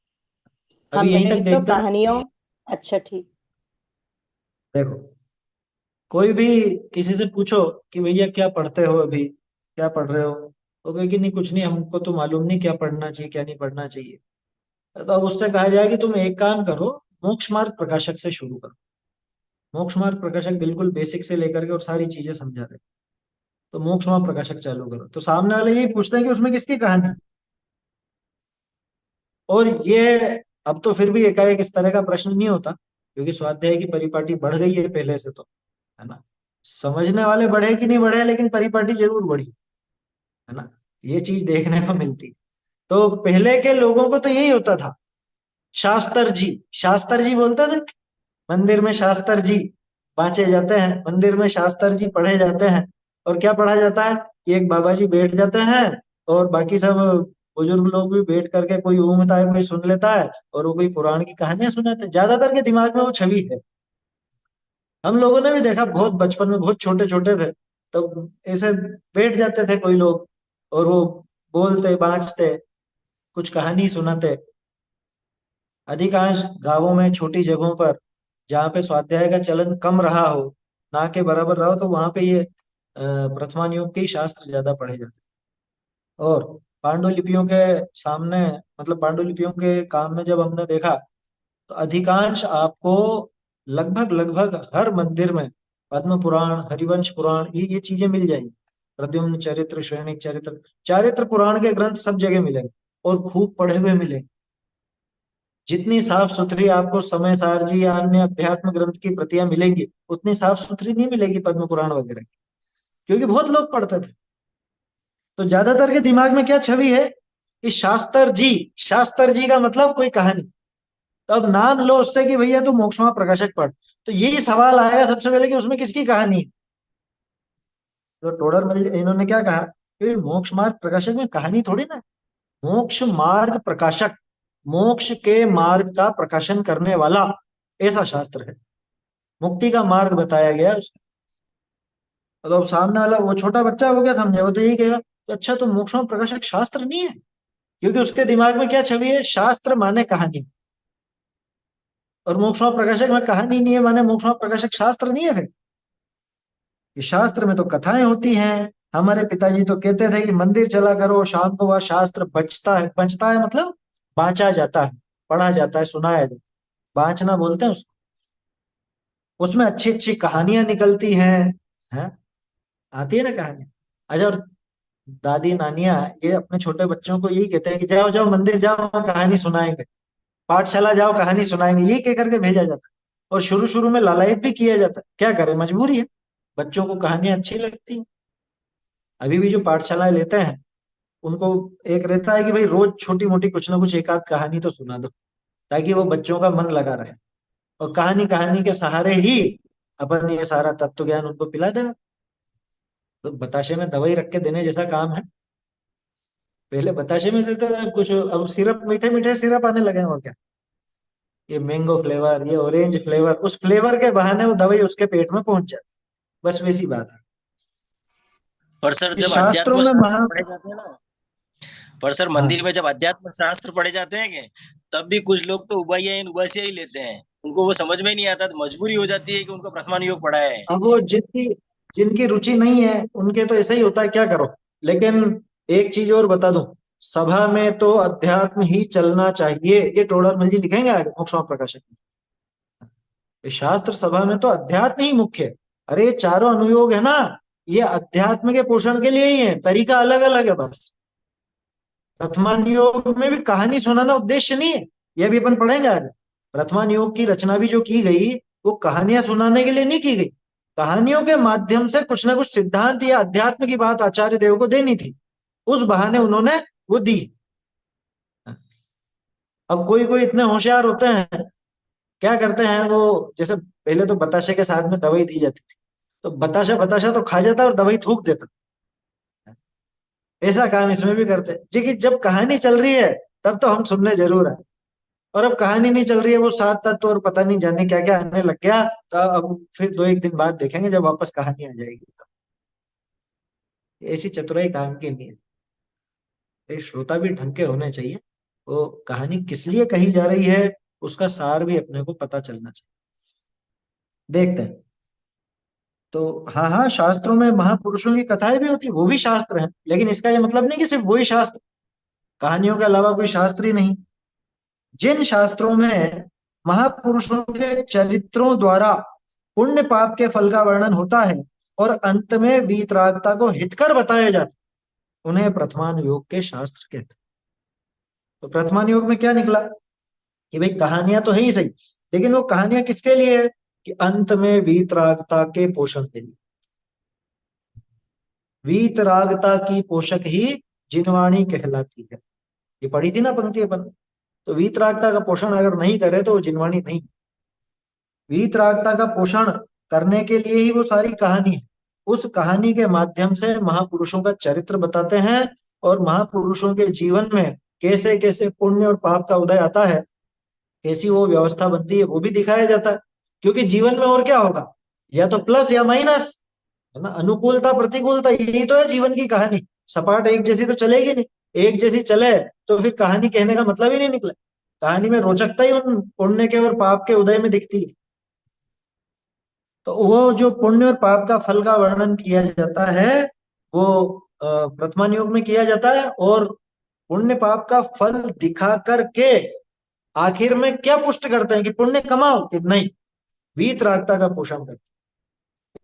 अभी यहीं तक हमें तो देखते रहो। कहानियों। अच्छा, ठीक। देखो, कोई भी किसी से पूछो कि भैया क्या पढ़ते हो, अभी क्या पढ़ रहे हो, वो कहे कि नहीं कुछ नहीं, हमको तो मालूम नहीं क्या पढ़ना चाहिए क्या नहीं पढ़ना चाहिए। तो अब उससे कहा जाए कि तुम एक काम करो, मोक्ष मार्ग प्रकाशक से शुरू करो। मोक्ष मार्ग प्रकाशक बिल्कुल बेसिक से लेकर के और सारी चीजें समझा दे। तो मोक्ष मार्ग प्रकाशक चालू करो, तो सामने वाले यही पूछते हैं कि उसमें किसकी कहानी है? और ये अब तो फिर भी एकाएक इस तरह का प्रश्न नहीं होता, क्योंकि स्वाध्याय की परिपाटी बढ़ गई है पहले से, तो है ना। समझने वाले बढ़े कि नहीं बढ़े, लेकिन परिपाटी जरूर बढ़ी, है ना। ये चीज देखने को मिलती। तो पहले के लोगों को तो यही होता था, शास्त्र जी, शास्त्र जी बोलते थे। मंदिर में शास्त्र जी बांचे जाते हैं, मंदिर में शास्त्र जी पढ़े जाते हैं। और क्या पढ़ा जाता है कि एक बाबा जी बैठ जाते हैं और बाकी सब बुजुर्ग लोग भी बैठ करके, कोई ऊँघता है कोई सुन लेता है, और वो कोई पुराण की कहानियां सुनाते हैं। ज्यादातर के दिमाग में वो छवि है। हम लोगों ने भी देखा, बहुत बचपन में बहुत छोटे छोटे थे तब ऐसे बैठ जाते थे कोई लोग, और वो बोलते बाँचते, कुछ कहानी सुनाते। अधिकांश गांवों में छोटी जगहों पर, जहाँ पे स्वाध्याय का चलन कम रहा हो, ना के बराबर रहा हो, तो वहां पे ये प्रथमान योग के ही शास्त्र ज्यादा पढ़े जाते हैं। और पांडुलिपियों के सामने, मतलब पांडुलिपियों के काम में जब हमने देखा, तो अधिकांश आपको लगभग लगभग हर मंदिर में पद्म पुराण, हरिवंश पुराण, ये चीजें मिल जाएंगी। प्रद्युम्न चरित्र, श्रेणिक चरित्र, चारित्र पुराण के ग्रंथ सब जगह मिलेंगे और खूब पढ़े हुए मिलेंगे। जितनी साफ सुथरी आपको समय सार जी या अन्य अध्यात्म ग्रंथ की प्रतियां मिलेंगी, उतनी साफ सुथरी नहीं मिलेगी पद्म पुराण वगैरह की, क्योंकि बहुत लोग पढ़ते थे। तो ज्यादातर के दिमाग में क्या छवि है कि शास्त्र जी, शास्त्र जी का मतलब कोई कहानी। तो अब नाम लो उससे कि भैया तू मोक्षमा प्रकाशक पढ़, तो यही सवाल आएगा सबसे पहले कि उसमें किसकी कहानी है। तो टोडरमल इन्होंने क्या कहा कि मोक्ष मार्ग प्रकाशक में कहानी थोड़ी ना, मोक्ष मार्ग प्रकाशक, मोक्ष के मार्ग का प्रकाशन करने वाला ऐसा शास्त्र है। मुक्ति का मार्ग बताया गया है उसका। तो अब सामने वाला वो छोटा बच्चा, वो क्या समझे, वो तो यही कहेगा तो अच्छा तो मोक्ष में प्रकाशक शास्त्र नहीं है, क्योंकि उसके दिमाग में क्या छवि है, शास्त्र माने कहानी। और मोक्ष में प्रकाशक में कहानी नहीं है माने मोक्ष में प्रकाशक शास्त्र नहीं है। फिर ये शास्त्र में तो कथाएं होती हैं। हमारे पिताजी तो कहते थे कि मंदिर चला करो, शाम को वह शास्त्र बचता है, बचता है मतलब बांचा जाता है, पढ़ा जाता है, सुनाया जाता है, बांचना बोलते हैं उसको। उसमें अच्छी अच्छी कहानियां निकलती हैं, आती है ना कहानी। अच्छा, और दादी नानियां ये अपने छोटे बच्चों को यही कहते हैं कि जाओ जाओ मंदिर जाओ, कहानी सुनाएंगे, पाठशाला जाओ कहानी सुनाएंगे, ये कह करके भेजा जाता है। और शुरू शुरू में लालायित भी किया जाता है, क्या करें मजबूरी है, बच्चों को कहानियां अच्छी लगती हैं। अभी भी जो पाठशालाएं लेते हैं उनको एक रहता है कि भाई रोज छोटी मोटी कुछ ना कुछ एक आध कहानी तो सुना दो, ताकि वो बच्चों का मन लगा रहे। और कहानी कहानी के सहारे ही अपन ये सारा तत्व ज्ञान उनको पिला देना। तो बताशे में दवाई रख के देने जैसा काम है। पहले बताशे में देते थे, अब कुछ अब सिरप, मीठे मीठे सिरप आने लगे हैं और क्या, ये मैंगो फ्लेवर, ये ऑरेंज फ्लेवर, उस फ्लेवर के बहाने वो दवाई उसके पेट में पहुंच जाती, बस वैसी बात है। पर सर इस जब शास्त्रों अध्यात्म में शास्त्र महा पढ़े जाते हैं ना, पर सर मंदिर हाँ, में जब अध्यात्म शास्त्र पढ़े जाते हैं के, तब भी कुछ लोग तो उबाइया ही लेते हैं। उनको वो समझ में नहीं आता, तो मजबूरी हो जाती है कि उनको प्रथमान योग पढ़ा है। अब वो जिनकी जिनकी रुचि नहीं है उनके तो ऐसा ही होता है, क्या करो। लेकिन एक चीज और बता दूं, सभा में तो अध्यात्म ही चलना चाहिए, ये टोडरमल जी लिखेंगे आगे मोक्षमा प्रकाशन में। ये शास्त्र सभा में तो अध्यात्म ही मुख्य है। अरे ये चारों अनुयोग है ना, ये अध्यात्म के पोषण के लिए ही है, तरीका अलग अलग है बस। प्रथमान योग में भी कहानी सुनाना उद्देश्य नहीं है, यह भी अपन पढ़ेंगे आगे। प्रथमान योग की रचना भी जो की गई, वो कहानियां सुनाने के लिए नहीं की गई, कहानियों के माध्यम से कुछ ना कुछ सिद्धांत या अध्यात्म की बात आचार्य देव को देनी थी, उस बहाने उन्होंने वो दी। अब कोई कोई इतने होशियार होते हैं, क्या करते हैं वो, जैसे पहले तो बताशे के साथ में दवाई दी जाती थी, तो बताशा बताशा तो खा जाता और दवाई थूक देता, ऐसा काम इसमें भी करते हैं जी कि जब कहानी चल रही है तब तो हम सुनने जरूर आए, और अब कहानी नहीं चल रही है, वो सात तत्व और पता नहीं जाने क्या क्या आने लग गया, तो अब फिर दो एक दिन बाद देखेंगे जब वापस कहानी आ जाएगी। तो ऐसी चतुराई काम की नहीं है। ये श्रोता भी ढंग के होने चाहिए, वो कहानी किस लिए कही जा रही है उसका सार भी अपने को पता चलना चाहिए। देखते हैं। तो हाँ हाँ, शास्त्रों में महापुरुषों की कथाएं भी होती है, वो भी शास्त्र है, लेकिन इसका ये मतलब नहीं कि सिर्फ वही शास्त्र, कहानियों के अलावा कोई शास्त्र ही नहीं। जिन शास्त्रों में महापुरुषों के चरित्रों द्वारा पुण्य पाप के फल का वर्णन होता है और अंत में वीतरागता को हितकर बताया जाता है, उन्हें प्रथमान योग के शास्त्र कहते हैं। तो प्रथमान योग में क्या निकला कि भाई कहानियां तो है ही सही, लेकिन वो कहानियां किसके लिए है, कि अंत में वीतरागता के पोषण के लिए। वीतरागता की पोषक ही जिनवाणी कहलाती है, ये पढ़ी थी ना पंक्ति अपन। तो वीतरागता का पोषण अगर नहीं करे तो वो जिनवाणी नहीं। वीतरागता का पोषण करने के लिए ही वो सारी कहानी है। उस कहानी के माध्यम से महापुरुषों का चरित्र बताते हैं, और महापुरुषों के जीवन में कैसे कैसे पुण्य और पाप का उदय आता है, कैसी वो व्यवस्था बनती है, वो भी दिखाया जाता है। क्योंकि जीवन में और क्या होगा, या तो प्लस या माइनस, है ना, अनुकूलता प्रतिकूलता, यही तो है जीवन की कहानी। सपाट एक जैसी तो चलेगी नहीं, एक जैसी चले तो फिर कहानी कहने का मतलब ही नहीं निकला। कहानी में रोचकता ही उन पुण्य के और पाप के उदय में दिखती है। तो वो जो पुण्य और पाप का फल का वर्णन किया जाता है, वो प्रथमान योग में किया जाता है, और पुण्य पाप का फल दिखा करके आखिर में क्या पुष्ट करते हैं कि पुण्य कमाओ, कि नहीं, वीतरागता का पोषण करते हैं।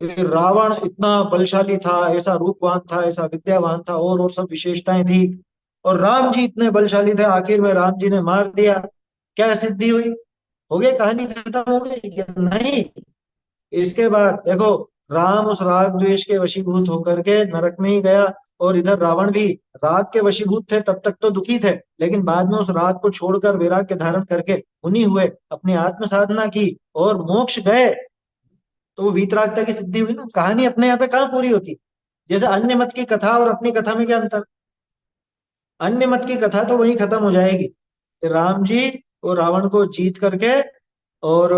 कि रावण इतना बलशाली था, ऐसा रूपवान था, ऐसा विद्यावान था, और सब विशेषताएं थी, और राम जी इतने बलशाली थे, आखिर में राम जी ने मार दिया, क्या सिद्धि हुई? हो गई, कहानी खत्म हो गई क्या? नहीं। इसके बाद देखो, राम उस राग द्वेष के वशीभूत होकर के नरक में ही गया, और इधर रावण भी राग के वशीभूत थे, तब तक तो दुखी थे, लेकिन बाद में उस राग को छोड़कर वैराग्य धारण करके मुनि हुए, अपनी आत्म साधना की और मोक्ष गए। तो वो वीतरागता की सिद्धि हुई ना। कहानी अपने यहाँ पे कहाँ पूरी होती? जैसे अन्य मत की कथा और अपनी कथा में क्या अंतर? अन्य मत की कथा तो वहीं खत्म हो जाएगी, राम जी और रावण को जीत करके और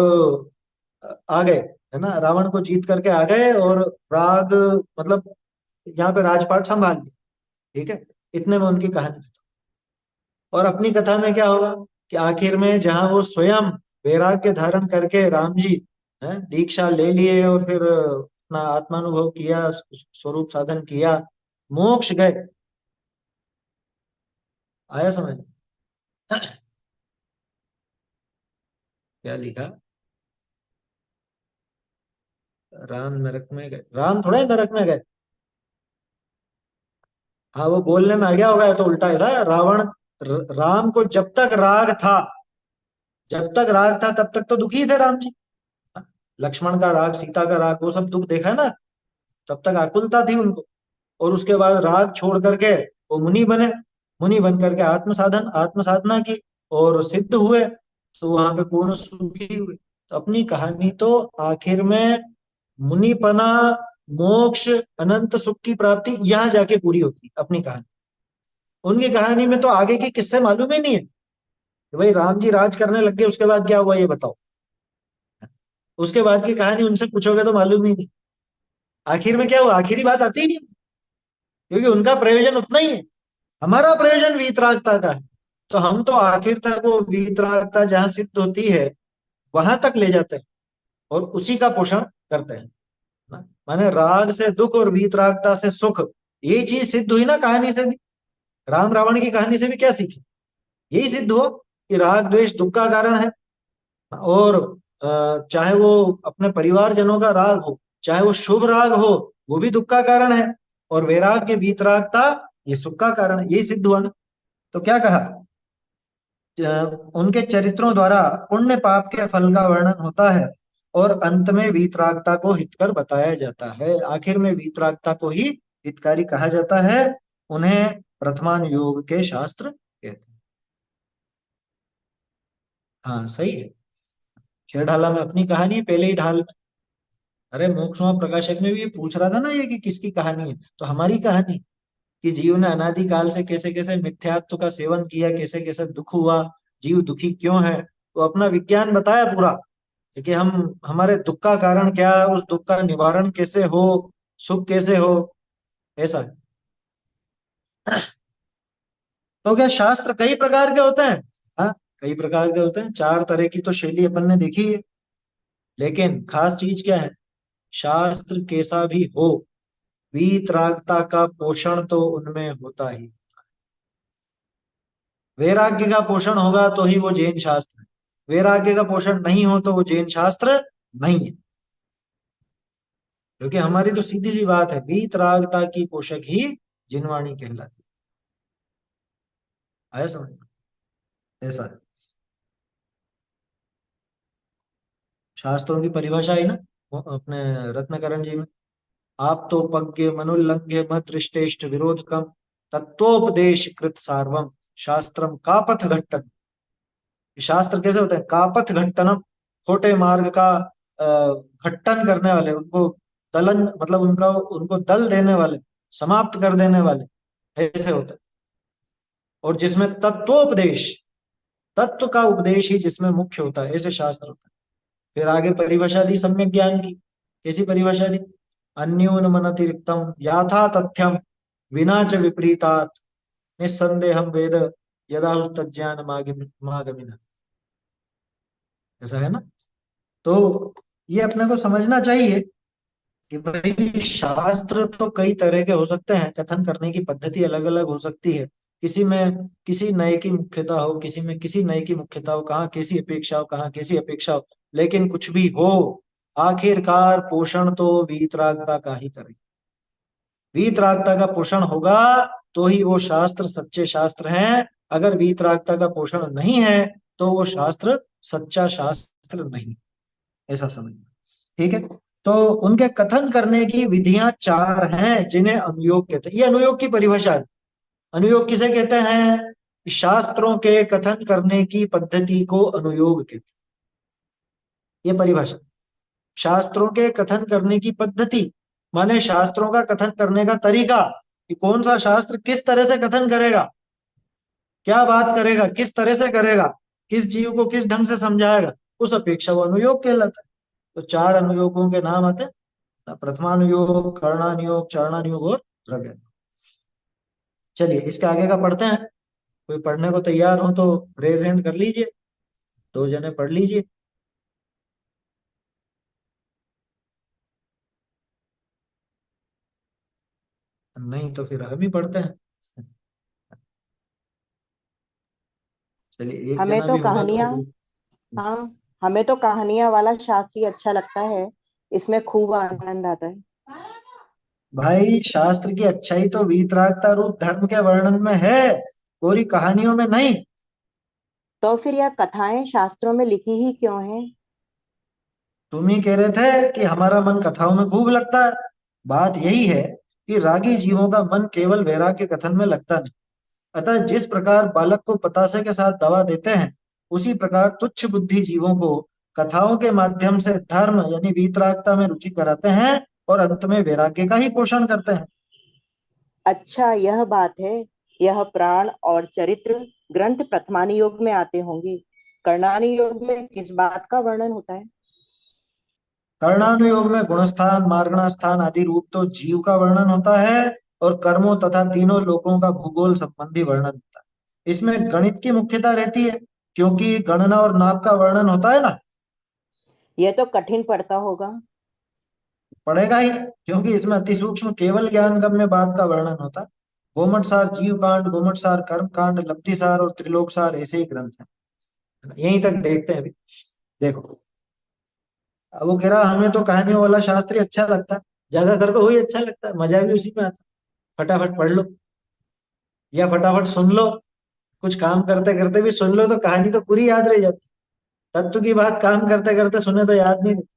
आ गए, है ना, रावण को जीत करके आ गए, और राग मतलब यहाँ पे राजपाट संभाल ली, ठीक है, इतने में उनकी कहानी खत्म। और अपनी कथा में क्या होगा कि आखिर में जहां वो स्वयं वैराग्य धारण करके राम जी है दीक्षा ले लिए, और फिर अपना आत्मानुभव किया, स्वरूप साधन किया, मोक्ष गए। आया समझ? क्या लिखा? राम नरक में गए? राम थोड़े नरक में गए। हाँ, वो बोलने में आ गया होगा, ये तो उल्टा है ना। रावण राम को जब तक राग था, जब तक राग था तब तक तो दुखी थे राम जी। लक्ष्मण का राग, सीता का राग, वो सब दुख देखा ना, तब तक आकुलता थी उनको। और उसके बाद राग छोड़ करके वो मुनि बने, मुनि बन करके आत्म साधना की और सिद्ध हुए, तो वहां पे पूर्ण सुखी हुए। तो अपनी कहानी तो आखिर में मुनिपना, मोक्ष, अनंत सुख की प्राप्ति यहाँ जाके पूरी होती है अपनी कहानी। उनकी कहानी में तो आगे की किस्से मालूम ही नहीं है कि भाई राम जी राज करने लग गए, उसके बाद क्या हुआ ये बताओ। उसके बाद की कहानी उनसे पूछोगे तो मालूम ही नहीं। आखिर में क्या हुआ, आखिरी बात आती ही नहीं, क्योंकि उनका प्रयोजन उतना ही है, हमारा प्रयोजन वीतरागता का है। तो हम तो आखिर तक वो वीतरागता जहां सिद्ध होती है वहां तक ले जाते हैं और उसी का पोषण करते हैं ना। माने राग से दुख और वीतरागता से सुख, ये चीज सिद्ध हुई ना कहानी से भी। राम रावण की कहानी से भी क्या सीखे? यही सिद्ध हो कि राग द्वेष दुख का कारण है, और चाहे वो अपने परिवारजनों का राग हो, चाहे वो शुभ राग हो, वो भी दुख का कारण है, और वैराग्य वीतरागता ये सुख का कारण है। यही सिद्ध हुआ ना। तो क्या कहा? उनके चरित्रों द्वारा पुण्य पाप के फल का वर्णन होता है, और अंत में वीतरागता को हितकर बताया जाता है। आखिर में वीतरागता को ही हितकारी कहा जाता है। उन्हें प्रथमान योग के शास्त्र कहते हैं। हाँ सही है। छह ढाला में अपनी कहानी है, पहले ही ढाल में। अरे मोक्षों प्रकाशक में भी ये पूछ रहा था ना ये कि किसकी कहानी है, तो हमारी कहानी, कि जीव ने अनादि काल से कैसे कैसे मिथ्यात्व का सेवन किया, कैसे कैसे दुख हुआ, जीव दुखी क्यों है, तो अपना विज्ञान बताया पूरा, कि हम हमारे दुख का कारण क्या है, उस दुख का निवारण कैसे हो, सुख कैसे हो, ऐसा है। तो क्या शास्त्र कई प्रकार के होते हैं? हाँ, कई प्रकार के होते हैं, चार तरह की तो शैली अपन ने देखी है। लेकिन खास चीज क्या है, शास्त्र कैसा भी हो, वीतरागता का पोषण तो उनमें होता ही। वैराग्य का पोषण होगा तो ही वो जैन शास्त्र है, वैराग्य का पोषण नहीं हो तो वो जैन शास्त्र नहीं है। क्योंकि हमारी तो सीधी सी बात है, वीतरागता की पोषक ही जिनवाणी कहलाती है। आया समझ में? ऐसा है। शास्त्रों की परिभाषा है ना वो अपने रत्नकरण जी में, आप तो पज्ञ मनुल्लंघ्य मत दृष्टेष्ट विरोधकम तत्वोपदेश कृत सार्वम शास्त्रम कापथ घट्टन। शास्त्र कैसे होते हैं? कापथ घट्टनम, खोटे मार्ग का घट्टन करने वाले, उनको दलन मतलब उनका उनको दल देने वाले, समाप्त कर देने वाले, ऐसे होते हैं। और जिसमें तत्वोपदेश, तत्व का उपदेश ही जिसमें मुख्य होता है, ऐसे शास्त्र होते हैं। फिर आगे परिभाषा दी सम्यक ज्ञान की। कैसी परिभाषा दी? अन्यून मनतिरिक्तम याथा तथ्यम विना च विपरीतात् निस्संदेहम वेद यदा तज्ज्ञान मागमिन। ऐसा है ना। तो ये अपने को समझना चाहिए कि भाई शास्त्र तो कई तरह के हो सकते हैं, कथन करने की पद्धति अलग अलग हो सकती है, किसी में किसी नए की मुख्यता हो, किसी में किसी नए की मुख्यता हो, कहाँ कैसी अपेक्षा हो, कहाँ कैसी अपेक्षा हो, लेकिन कुछ भी हो, आखिरकार पोषण तो वीतरागता का ही करें। वीतरागता का पोषण होगा तो ही वो शास्त्र सच्चे शास्त्र हैं। अगर वीतरागता का पोषण नहीं है तो वो शास्त्र सच्चा शास्त्र नहीं, ऐसा समझना। ठीक है। तो उनके कथन करने की विधियां चार हैं जिन्हें अनुयोग कहते हैं। ये अनुयोग की परिभाषा है। अनुयोग किसे कहते हैं? शास्त्रों के कथन करने की पद्धति को अनुयोग कहते हैं। ये परिभाषा, शास्त्रों के कथन करने की पद्धति माने शास्त्रों का कथन करने का तरीका, कि कौन सा शास्त्र किस तरह से कथन करेगा, क्या बात करेगा, किस तरह से करेगा, किस जीव को किस ढंग से समझाएगा, उस अपेक्षा वो अनुयोग कहलाता है। तो चार अनुयोगों के नाम आते हैं, प्रथमानुयोग, कर्णानुयोग, चरणानुयोग और द्रव्यानुयोग। चलिए इसके आगे का पढ़ते हैं। कोई पढ़ने को तैयार हो तो रेज हैंड कर लीजिए, दो जने पढ़ लीजिए। नहीं तो फिर हम ही पढ़ते हैं। चलिए एक हमें जना तो भी होगा तो कहानियां, हाँ, हमें तो कहानियां वाला शास्त्र ही अच्छा लगता है, इसमें खूब आनंद आता है। भाई शास्त्र की अच्छाई तो वीतरागता रूप धर्म के वर्णन में है, पूरी कहानियों में नहीं। तो फिर यह कथाएं शास्त्रों में लिखी ही क्यों हैं? तुम ही कह रहे थे कि हमारा मन कथाओं में खूब लगता है। बात यही है कि रागी जीवों का मन केवल वैराग्य कथन में लगता नहीं। अतः जिस प्रकार बालक को पतासे के साथ दवा देते हैं, उसी प्रकार तुच्छ बुद्धि जीवों को कथाओं के माध्यम से धर्म यानी वीतरागता में रुचि कराते हैं और अंत में वैराग्य का ही पोषण करते हैं। अच्छा, यह बात है। यह प्राण और चरित्र ग्रंथ प्रथमानुयोग में आते होंगे। कर्णानुयोग में किस बात का वर्णन होता है? कर्णानुयोग में गुणस्थान, मार्गणास्थान आदि रूप तो जीव का वर्णन होता है और कर्मों तथा तीनों लोकों का भूगोल संबंधी वर्णन होता है। इसमें गणित की मुख्यता रहती है क्योंकि गणना और नाप का वर्णन होता है ना। यह तो कठिन पड़ता होगा। पढ़ेगा ही, क्योंकि इसमें अति सूक्ष्म केवल ज्ञान गम्य बात का वर्णन होता है। गोमटसार जीव कांड, गोमटसार कर्म कांड, लब्धिसार और त्रिलोकसार ऐसे ही ग्रंथ हैं। यहीं तक देखते हैं अभी। देखो, अब वो कह रहा हमें तो कहानियों वाला शास्त्र ही अच्छा लगता है, ज्यादातर तो वही अच्छा लगता है, मजा भी उसी में आता है। फटाफट पढ़ लो या फटाफट सुन लो, कुछ काम करते करते भी सुन लो तो कहानी तो पूरी याद रह जाती है। तत्व की बात काम करते करते सुने तो याद नहीं रहती।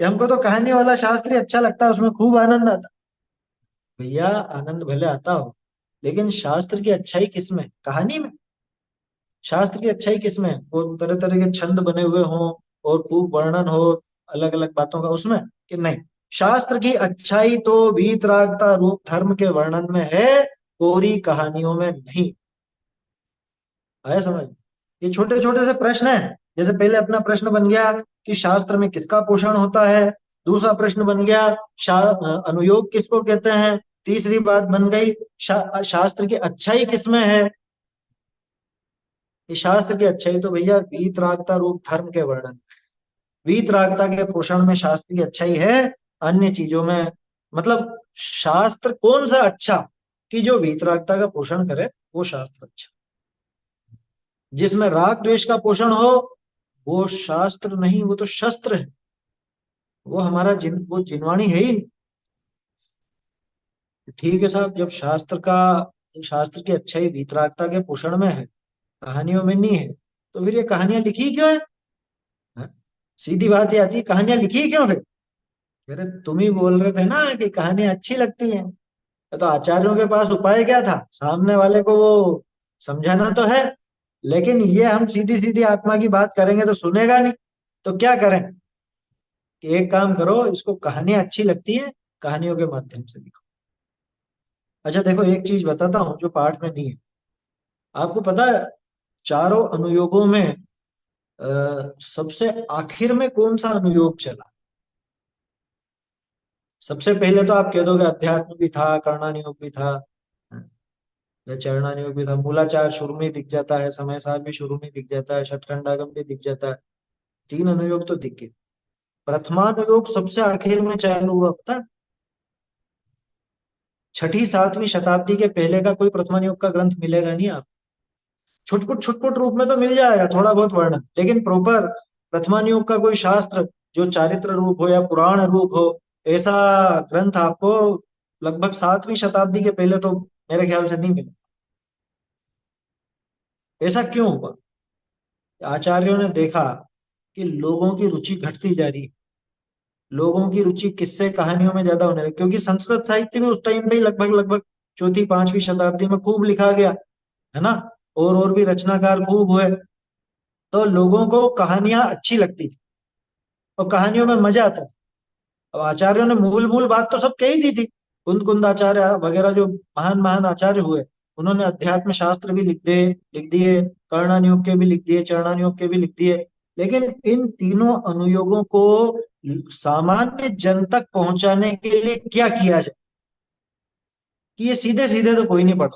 कि हमको तो कहानी वाला शास्त्र ही अच्छा लगता है, उसमें खूब आनंद आता है। भैया आनंद भले आता हो, लेकिन शास्त्र की अच्छाई किसमें? कहानी में। शास्त्र की अच्छाई किसमें? वो तरह तरह के छंद बने हुए हों और खूब वर्णन हो अलग अलग बातों का, उसमें? कि नहीं, शास्त्र की अच्छाई तो वीतरागता रूप धर्म के वर्णन में है, कोरी कहानियों में नहीं। आया समझ? ये छोटे छोटे से प्रश्न हैं। जैसे पहले अपना प्रश्न बन गया कि शास्त्र में किसका पोषण होता है, दूसरा प्रश्न बन गया अनुयोग किसको कहते हैं, तीसरी बात बन गई शास्त्र की अच्छाई किसमें है। ये शास्त्र की अच्छाई तो भैया वीतरागता रूप धर्म के वर्णन, वीतरागता के पोषण में शास्त्र की अच्छाई है। अन्य चीजों में मतलब शास्त्र कौन सा अच्छा कि जो वीतरागता का पोषण करे, वो शास्त्र अच्छा। जिसमें राग द्वेष का पोषण हो वो शास्त्र नहीं, वो तो शस्त्र है। वो हमारा वो जिनवाणी है ही नहीं। ठीक है साहब, जब शास्त्र की अच्छाई वीतरागता के पोषण में है, कहानियों में नहीं है, तो फिर ये कहानियां लिखी क्यों है? हाँ? सीधी बात ये आती है, कहानियां लिखी क्यों फिर? अरे तुम ही बोल रहे थे ना कि कहानियां अच्छी लगती हैं। तो आचार्यों के पास उपाय क्या था? सामने वाले को वो समझाना तो है, लेकिन ये हम सीधी सीधी आत्मा की बात करेंगे तो सुनेगा नहीं। तो क्या करें कि एक काम करो, इसको कहानियां अच्छी लगती है, कहानियों के माध्यम से लिखो। अच्छा देखो, एक चीज बताता हूँ जो पाठ में नहीं है। आपको पता है चारों अनुयोगों में सबसे आखिर में कौन सा अनुयोग चला? सबसे पहले तो आप कह दोगे अध्यात्म भी था, कर्णानुयोग भी था, या चरणानुयोग भी था। मूलाचार शुरू में ही दिख जाता है, समय सार भी शुरू में ही दिख जाता है, षटखंडागम भी दिख जाता है। तीन अनुयोग तो दिख गए। प्रथमानुयोग सबसे आखिर में चालू हुआ, पता है? छठी सातवीं शताब्दी के पहले का कोई प्रथमा युग का ग्रंथ मिलेगा नहीं आप। छुटपुट छुटपुट रूप में तो मिल जाएगा थोड़ा बहुत वर्णन, लेकिन प्रॉपर प्रथमा युग का कोई शास्त्र जो चारित्र रूप हो या पुराण रूप हो, ऐसा ग्रंथ आपको लगभग सातवीं शताब्दी के पहले तो मेरे ख्याल से नहीं मिला। ऐसा क्यों हुआ? आचार्यों ने देखा कि लोगों की रुचि घटती जा रही है, लोगों की रुचि किस्से कहानियों में ज्यादा होने लगी, क्योंकि संस्कृत साहित्य में उस टाइम पे ही लगभग लगभग चौथी पांचवी शताब्दी में खूब लिखा गया है ना, और भी रचनाकार खूब हुए, तो लोगों को कहानियां अच्छी लगती थी और कहानियों में मजा आता था। अब आचार्यों ने मूल मूल बात तो सब कही दी थी, कुंद कुंदाचार्य वगैरह जो महान महान आचार्य हुए, उन्होंने अध्यात्म शास्त्र भी लिख दिए, कर्णानुयोग के भी लिख दिए, चरणानुयोग के भी लिख दिए, लेकिन इन तीनों अनुयोगों को सामान्य जन तक पहुंचाने के लिए क्या किया जाए, कि ये सीधे सीधे तो कोई नहीं पढ़।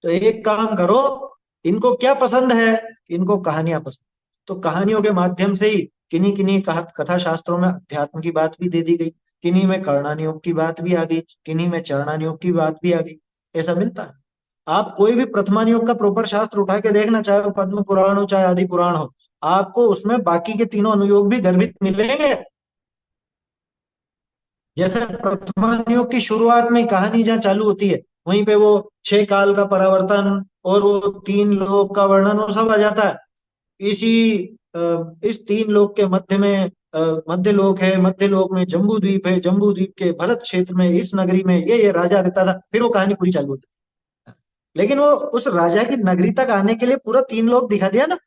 तो एक काम करो, इनको क्या पसंद है? इनको कहानियां पसंद, तो कहानियों के माध्यम से ही किन्हीं किन्हीं कथा शास्त्रों में अध्यात्म की बात भी दे दी गई, किन्हीं में कर्णानुयोग की बात भी आ गई, किन्हीं में चरणानुयोग की बात भी आ गई। ऐसा मिलता है। आप कोई भी प्रथमानुयोग का प्रॉपर शास्त्र उठा के देखना, चाहे वो पद्म पुराण हो चाहे आदि पुराण हो, आपको उसमें बाकी के तीनों अनुयोग भी गर्भित मिलेंगे। जैसे प्रथमानुयोग की शुरुआत में कहानी जहाँ चालू होती है, वहीं पे वो 6 काल का परावर्तन और वो 3 लोक का वर्णन वो सब आ जाता है। इसी इस 3 लोक के मध्य में मध्य लोक है, मध्य लोक में जम्बू द्वीप है, जम्बू द्वीप के भरत क्षेत्र में इस नगरी में ये राजा रहता था, फिर वो कहानी पूरी चालू होती है। लेकिन वो उस राजा की नगरी तक आने के लिए पूरा 3 लोक दिखा दिया ना,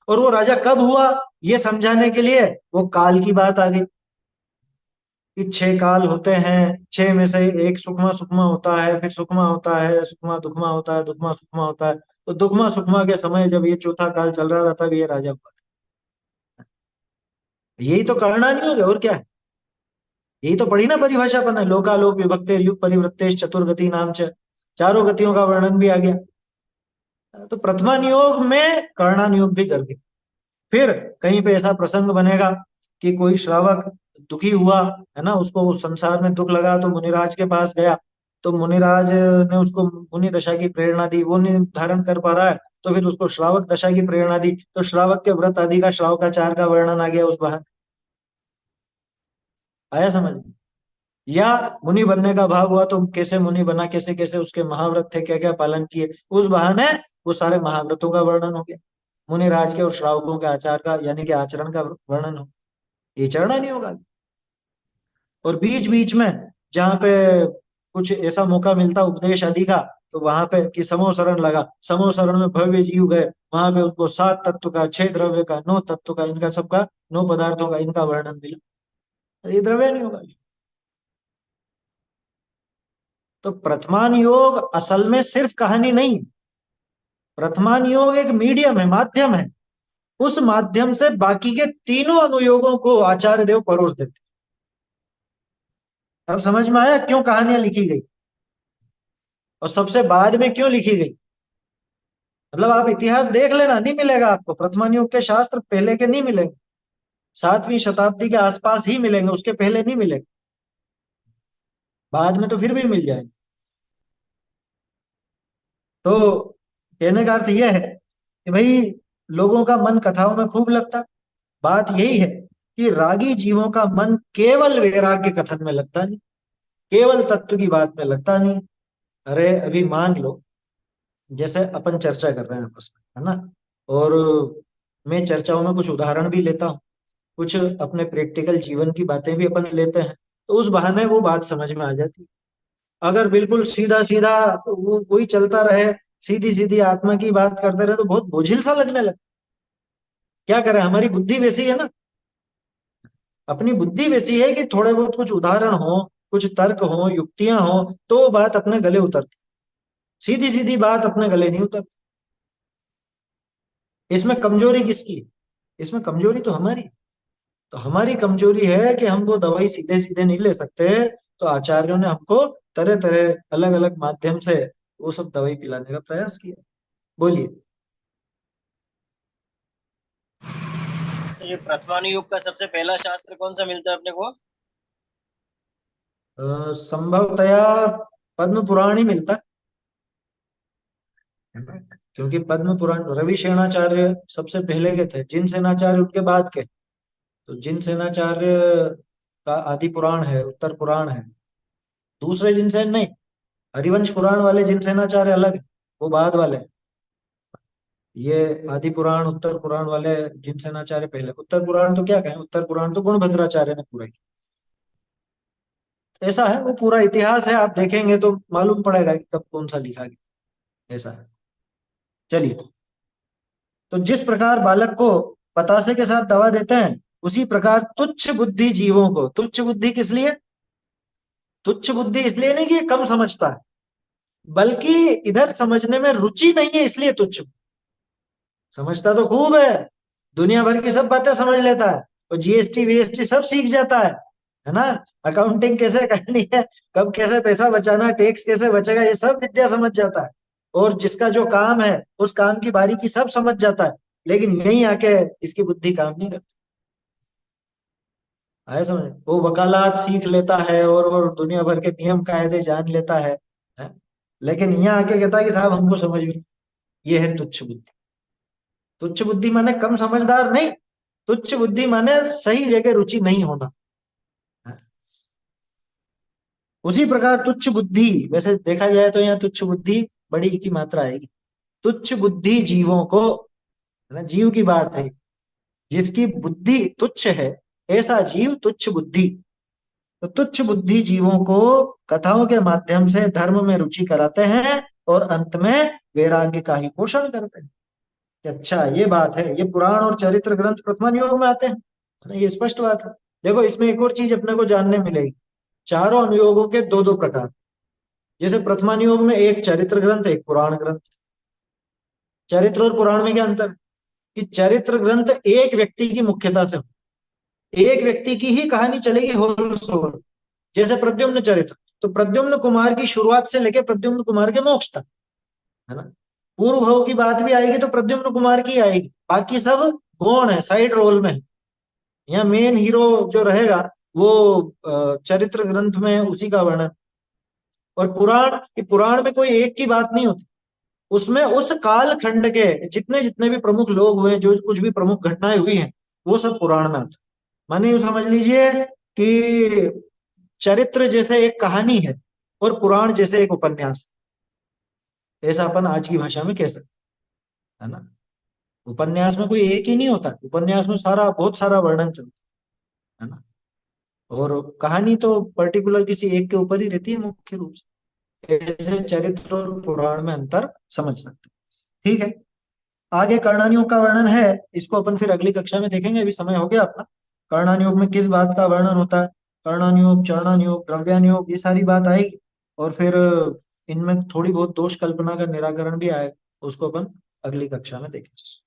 और वो राजा कब हुआ ये समझाने के लिए वो काल की बात आ गई, कि 6 काल होते हैं, 6 में से एक सुकमा सुकमा होता है, फिर सुकमा होता है, सुकमा दुखमा होता है, दुखमा सुकमा होता है। तो दुखमा सुकमा के समय जब ये चौथा काल चल रहा था, तब ये राजा हुआ। यही तो करना नहीं होगा, और क्या है? यही तो पढ़ी ना परिभाषा बना, लोकालोक विभक्ते युग परिवृत्तेश चतुर्गति नाम च, चारों गतियों का वर्णन भी आ गया। तो प्रथमा नियोग में कर्णा नियोग भी कर दी। फिर कहीं पे ऐसा प्रसंग बनेगा कि कोई श्रावक दुखी हुआ, है ना, उसको संसार में दुख लगा, तो मुनिराज के पास गया, तो मुनिराज ने उसको मुनि दशा की प्रेरणा दी, वो नहीं धारण कर पा रहा है, तो फिर उसको श्रावक दशा की प्रेरणा दी, तो श्रावक के व्रत आदि का श्रावकाचार का वर्णन आ गया उस बाहर। आया समझ में? या मुनि बनने का भाव हुआ तो कैसे मुनि बना, कैसे कैसे उसके महाव्रत थे, क्या क्या पालन किए, उस बहाने वो सारे महाव्रतों का वर्णन हो गया, मुनिराज के और श्रावकों के आचार का यानी कि आचरण का वर्णन हो। ये चढ़ना नहीं होगा। और बीच बीच में जहाँ पे कुछ ऐसा मौका मिलता उपदेश आदि का, तो वहां पे कि समो शरण लगा, समो शरण में भव्य जीव गए, वहां पे उनको 7 तत्व का, 6 द्रव्य का, 9 तत्व का, इनका सबका, 9 पदार्थों का इनका वर्णन मिला। ये द्रव्य नहीं होगा। तो प्रथमान योग असल में सिर्फ कहानी नहीं, प्रथमान योग एक मीडियम है, माध्यम है, उस माध्यम से बाकी के तीनों अनुयोगों को आचार्य देव परोस देते। अब समझ में आया क्यों कहानियां लिखी गई और सबसे बाद में क्यों लिखी गई? मतलब आप इतिहास देख लेना, नहीं मिलेगा आपको प्रथमान युग के शास्त्र पहले के नहीं मिलेंगे, सातवीं शताब्दी के आसपास ही मिलेंगे, उसके पहले नहीं मिलेंगे, बाद में तो फिर भी मिल जाएंगे। तो कहने का अर्थ यह है कि भाई लोगों का मन कथाओं में खूब लगता। बात यही है कि रागी जीवों का मन केवल वैराग्य कथन में लगता नहीं, केवल तत्व की बात में लगता नहीं। अरे अभी मान लो, जैसे अपन चर्चा कर रहे हैं आपस में, है ना, और मैं चर्चाओं में कुछ उदाहरण भी लेता हूँ, कुछ अपने प्रैक्टिकल जीवन की बातें भी अपन लेते हैं, तो उस बहाने वो बात समझ में आ जाती है। अगर बिल्कुल सीधा सीधा वो वही चलता रहे, सीधी सीधी आत्मा की बात करते रहे, तो बहुत बोझिल सा लगने लगे। क्या करें, हमारी बुद्धि वैसी है ना, अपनी बुद्धि वैसी है कि थोड़े बहुत कुछ उदाहरण हो, कुछ तर्क हो, युक्तियां हो, तो वो बात अपने गले उतरती, सीधी सीधी बात अपने गले नहीं उतरती। इसमें कमजोरी किसकी है? इसमें कमजोरी तो हमारी। तो हमारी कमजोरी है कि हम वो दवाई सीधे सीधे नहीं ले सकते, तो आचार्यों ने हमको तरह तरह अलग अलग माध्यम से वो सब दवाई पिलाने का प्रयास किया। बोलिए। तो ये प्रथमानु युग का सबसे पहला शास्त्र कौन सा मिलता है अपने को? संभवतया पद्म पुराण ही मिलता है ना, क्योंकि पद्म पुराण रवि सेनाचार्य सबसे पहले के थे, जिन सेनाचार्य उनके बाद के। तो जिन सेनाचार्य का आदि पुराण है, उत्तर पुराण है। दूसरे जिनसेन नहीं, हरिवंश पुराण वाले जिनसेनाचार्य अलग है, वो बाद वाले हैं। ये आदि पुराण उत्तर पुराण वाले जिनसेनाचार्य पहले। उत्तर पुराण तो क्या कहें, उत्तर पुराण तो गुणभद्राचार्य ने पूरा किया। ऐसा है, वो पूरा इतिहास है, आप देखेंगे तो मालूम पड़ेगा कि कब कौन सा लिखा गया। ऐसा है। चलिए, तो जिस प्रकार बालक को पतासे के साथ दवा देते हैं, उसी प्रकार तुच्छ बुद्धि जीवों को, तुच्छ बुद्धि किस लिए, तुच्छ बुद्धि इसलिए नहीं कि ये कम समझता है, बल्कि इधर समझने में रुचि नहीं है इसलिए तुच्छ। समझता तो खूब है, दुनिया भर की सब बातें समझ लेता है, और जीएसटी वीएसटी सब सीख जाता है ना। अकाउंटिंग कैसे करनी है, कब कैसे पैसा बचाना, टैक्स कैसे बचेगा, ये सब विद्या समझ जाता है। और जिसका जो काम है उस काम की बारीकी सब समझ जाता है, लेकिन यहीं आके इसकी बुद्धि काम नहीं करती। आए समझ, वो वकालत सीख लेता है और दुनिया भर के नियम कायदे जान लेता है? लेकिन यहाँ आके कहता है कि साहब हमको समझ में, ये है तुच्छ बुद्धि। तुच्छ बुद्धि माने कम समझदार नहीं, तुच्छ बुद्धि माने सही जगह रुचि नहीं होना। उसी प्रकार तुच्छ बुद्धि, वैसे देखा जाए तो यहाँ तुच्छ बुद्धि बड़ी की मात्रा आएगी। तुच्छ बुद्धि जीवों को, है ना, जीव की बात है, जिसकी बुद्धि तुच्छ है, ऐसा जीव तुच्छ बुद्धि। तो तुच्छ बुद्धि जीवों को कथाओं के माध्यम से धर्म में रुचि कराते हैं, और अंत में वैराग्य का ही पोषण करते हैं। कि अच्छा ये बात है, ये पुराण और चरित्र ग्रंथ प्रथमा योग में आते हैं, है ना, ये स्पष्ट बात है। देखो इसमें एक और चीज अपने को जानने मिलेगी, चारों अनुयोगों के दो दो प्रकार। जैसे प्रथमानुयोग में एक चरित्र ग्रंथ, एक पुराण ग्रंथ। चरित्र और पुराण में क्या अंतर है? कि चरित्र ग्रंथ एक व्यक्ति की मुख्यता से, एक व्यक्ति की ही कहानी चलेगी होल सोल। जैसे प्रद्युम्न चरित्र, तो प्रद्युम्न कुमार की शुरुआत से लेकर प्रद्युम्न कुमार के मोक्ष तक, है ना। पूर्व भव की बात भी आएगी तो प्रद्युम्न कुमार की आएगी, बाकी सब गौण है, साइड रोल में है। यहाँ मेन हीरो जो रहेगा वो चरित्र ग्रंथ में उसी का वर्णन। और पुराण, कि पुराण में कोई एक की बात नहीं होती, उसमें उस काल खंड के जितने जितने भी प्रमुख लोग हुए, जो कुछ भी प्रमुख घटनाएं हुई हैं, वो सब पुराण में आते। माने यूं समझ लीजिए कि चरित्र जैसे एक कहानी है और पुराण जैसे एक उपन्यास है। ऐसा अपन आज की भाषा में कह सकते हैं, है ना। उपन्यास में कोई एक ही नहीं होता, उपन्यास में सारा बहुत सारा वर्णन चलता है ना। और कहानी तो पर्टिकुलर किसी एक के ऊपर ही रहती है मुख्य रूप से। ऐसे चरित्र और पुराण में अंतर समझ सकते हैं। ठीक है, आगे कर्णानियोग का वर्णन है, इसको अपन फिर अगली कक्षा में देखेंगे, अभी समय हो गया अपना। कर्णानियोग में किस बात का वर्णन होता है, कर्णानियोग, चरणानियोग, द्रव्यानियोग, ये सारी बात आएगी। और फिर इनमें थोड़ी बहुत दोष कल्पना का निराकरण भी आएगा, उसको अपन अगली कक्षा में देखेंगे।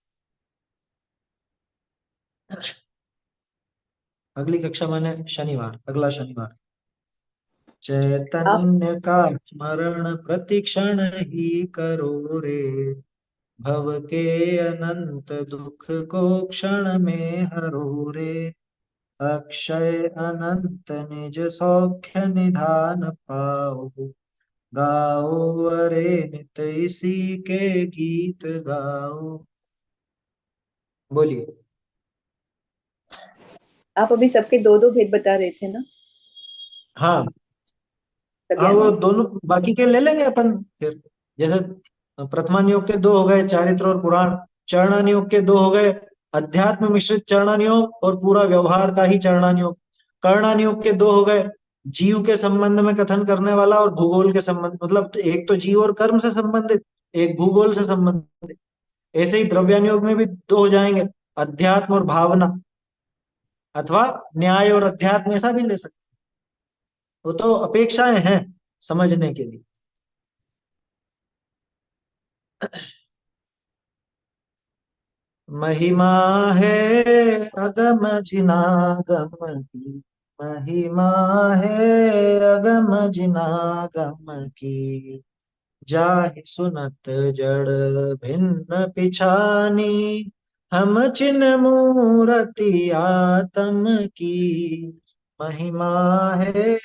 अगली कक्षा माने शनिवार, अगला शनिवार। आप चैतन्य का स्मरण प्रतिक्षण ही करो रे, भव के अनंत दुख को क्षण में हरो रे, अक्षय अनंत निज सौख्य निधान पाओ, गाओ अरे नित इसी के गीत गाओ। बोलिए। आप अभी सबके दो दो भेद बता रहे थे ना, हाँ, हाँ वो सत्यान्योग। दोनों बाकी के ले लेंगे अपन फिर। जैसे प्रथमानुयोग के दो हो गए, चारित्र और पुराण। चरणानुयोग के दो हो गए, अध्यात्म मिश्रित चरणानुयोग और पूरा व्यवहार का ही चरणानुयोग। कर्णानुयोग के दो हो गए, जीव के संबंध में कथन करने वाला और भूगोल के संबंध, मतलब एक तो जीव और कर्म से संबंधित, एक भूगोल से संबंधित। ऐसे ही द्रव्यानुयोग में भी दो हो जाएंगे, अध्यात्म और भावना, अथवा न्याय और अध्यात्म, ऐसा भी ले सकते। वो तो अपेक्षाएं हैं समझने के लिए। महिमा है अगम जिनागम की, महिमा है अगम जिनागम की, जाहि सुनत जड़ भिन्न पिछानी, हम छिन मूरति आतम की। महिमा है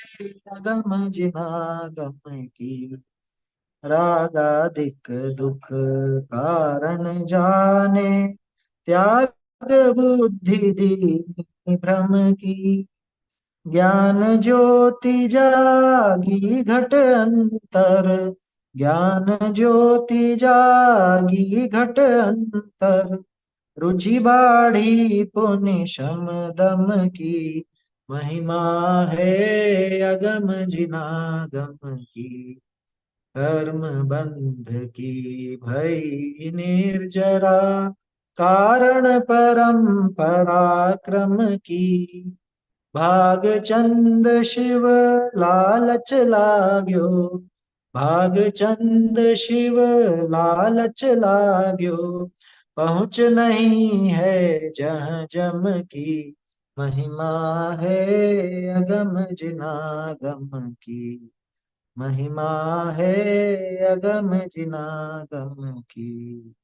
अगम जिनागम की। रागादिक दुख कारण जाने, त्याग बुद्धि दीन भ्रम की। ज्ञान ज्योति जागी घट अंतर, ज्ञान ज्योति जागी घट अंतर। रुचि बाढ़ी पुनि शम दम की। महिमा है अगम जिनागम की। कर्म बंध की भई निर्जरा, कारण परम पराक्रम की। भाग चंद शिव लालच लाग्यो, भाग चंद शिव लालच लाग्यो। पहुँच नहीं है जहाँ जम की। महिमा है अगम जिनागम की। महिमा है अगम जिनागम की।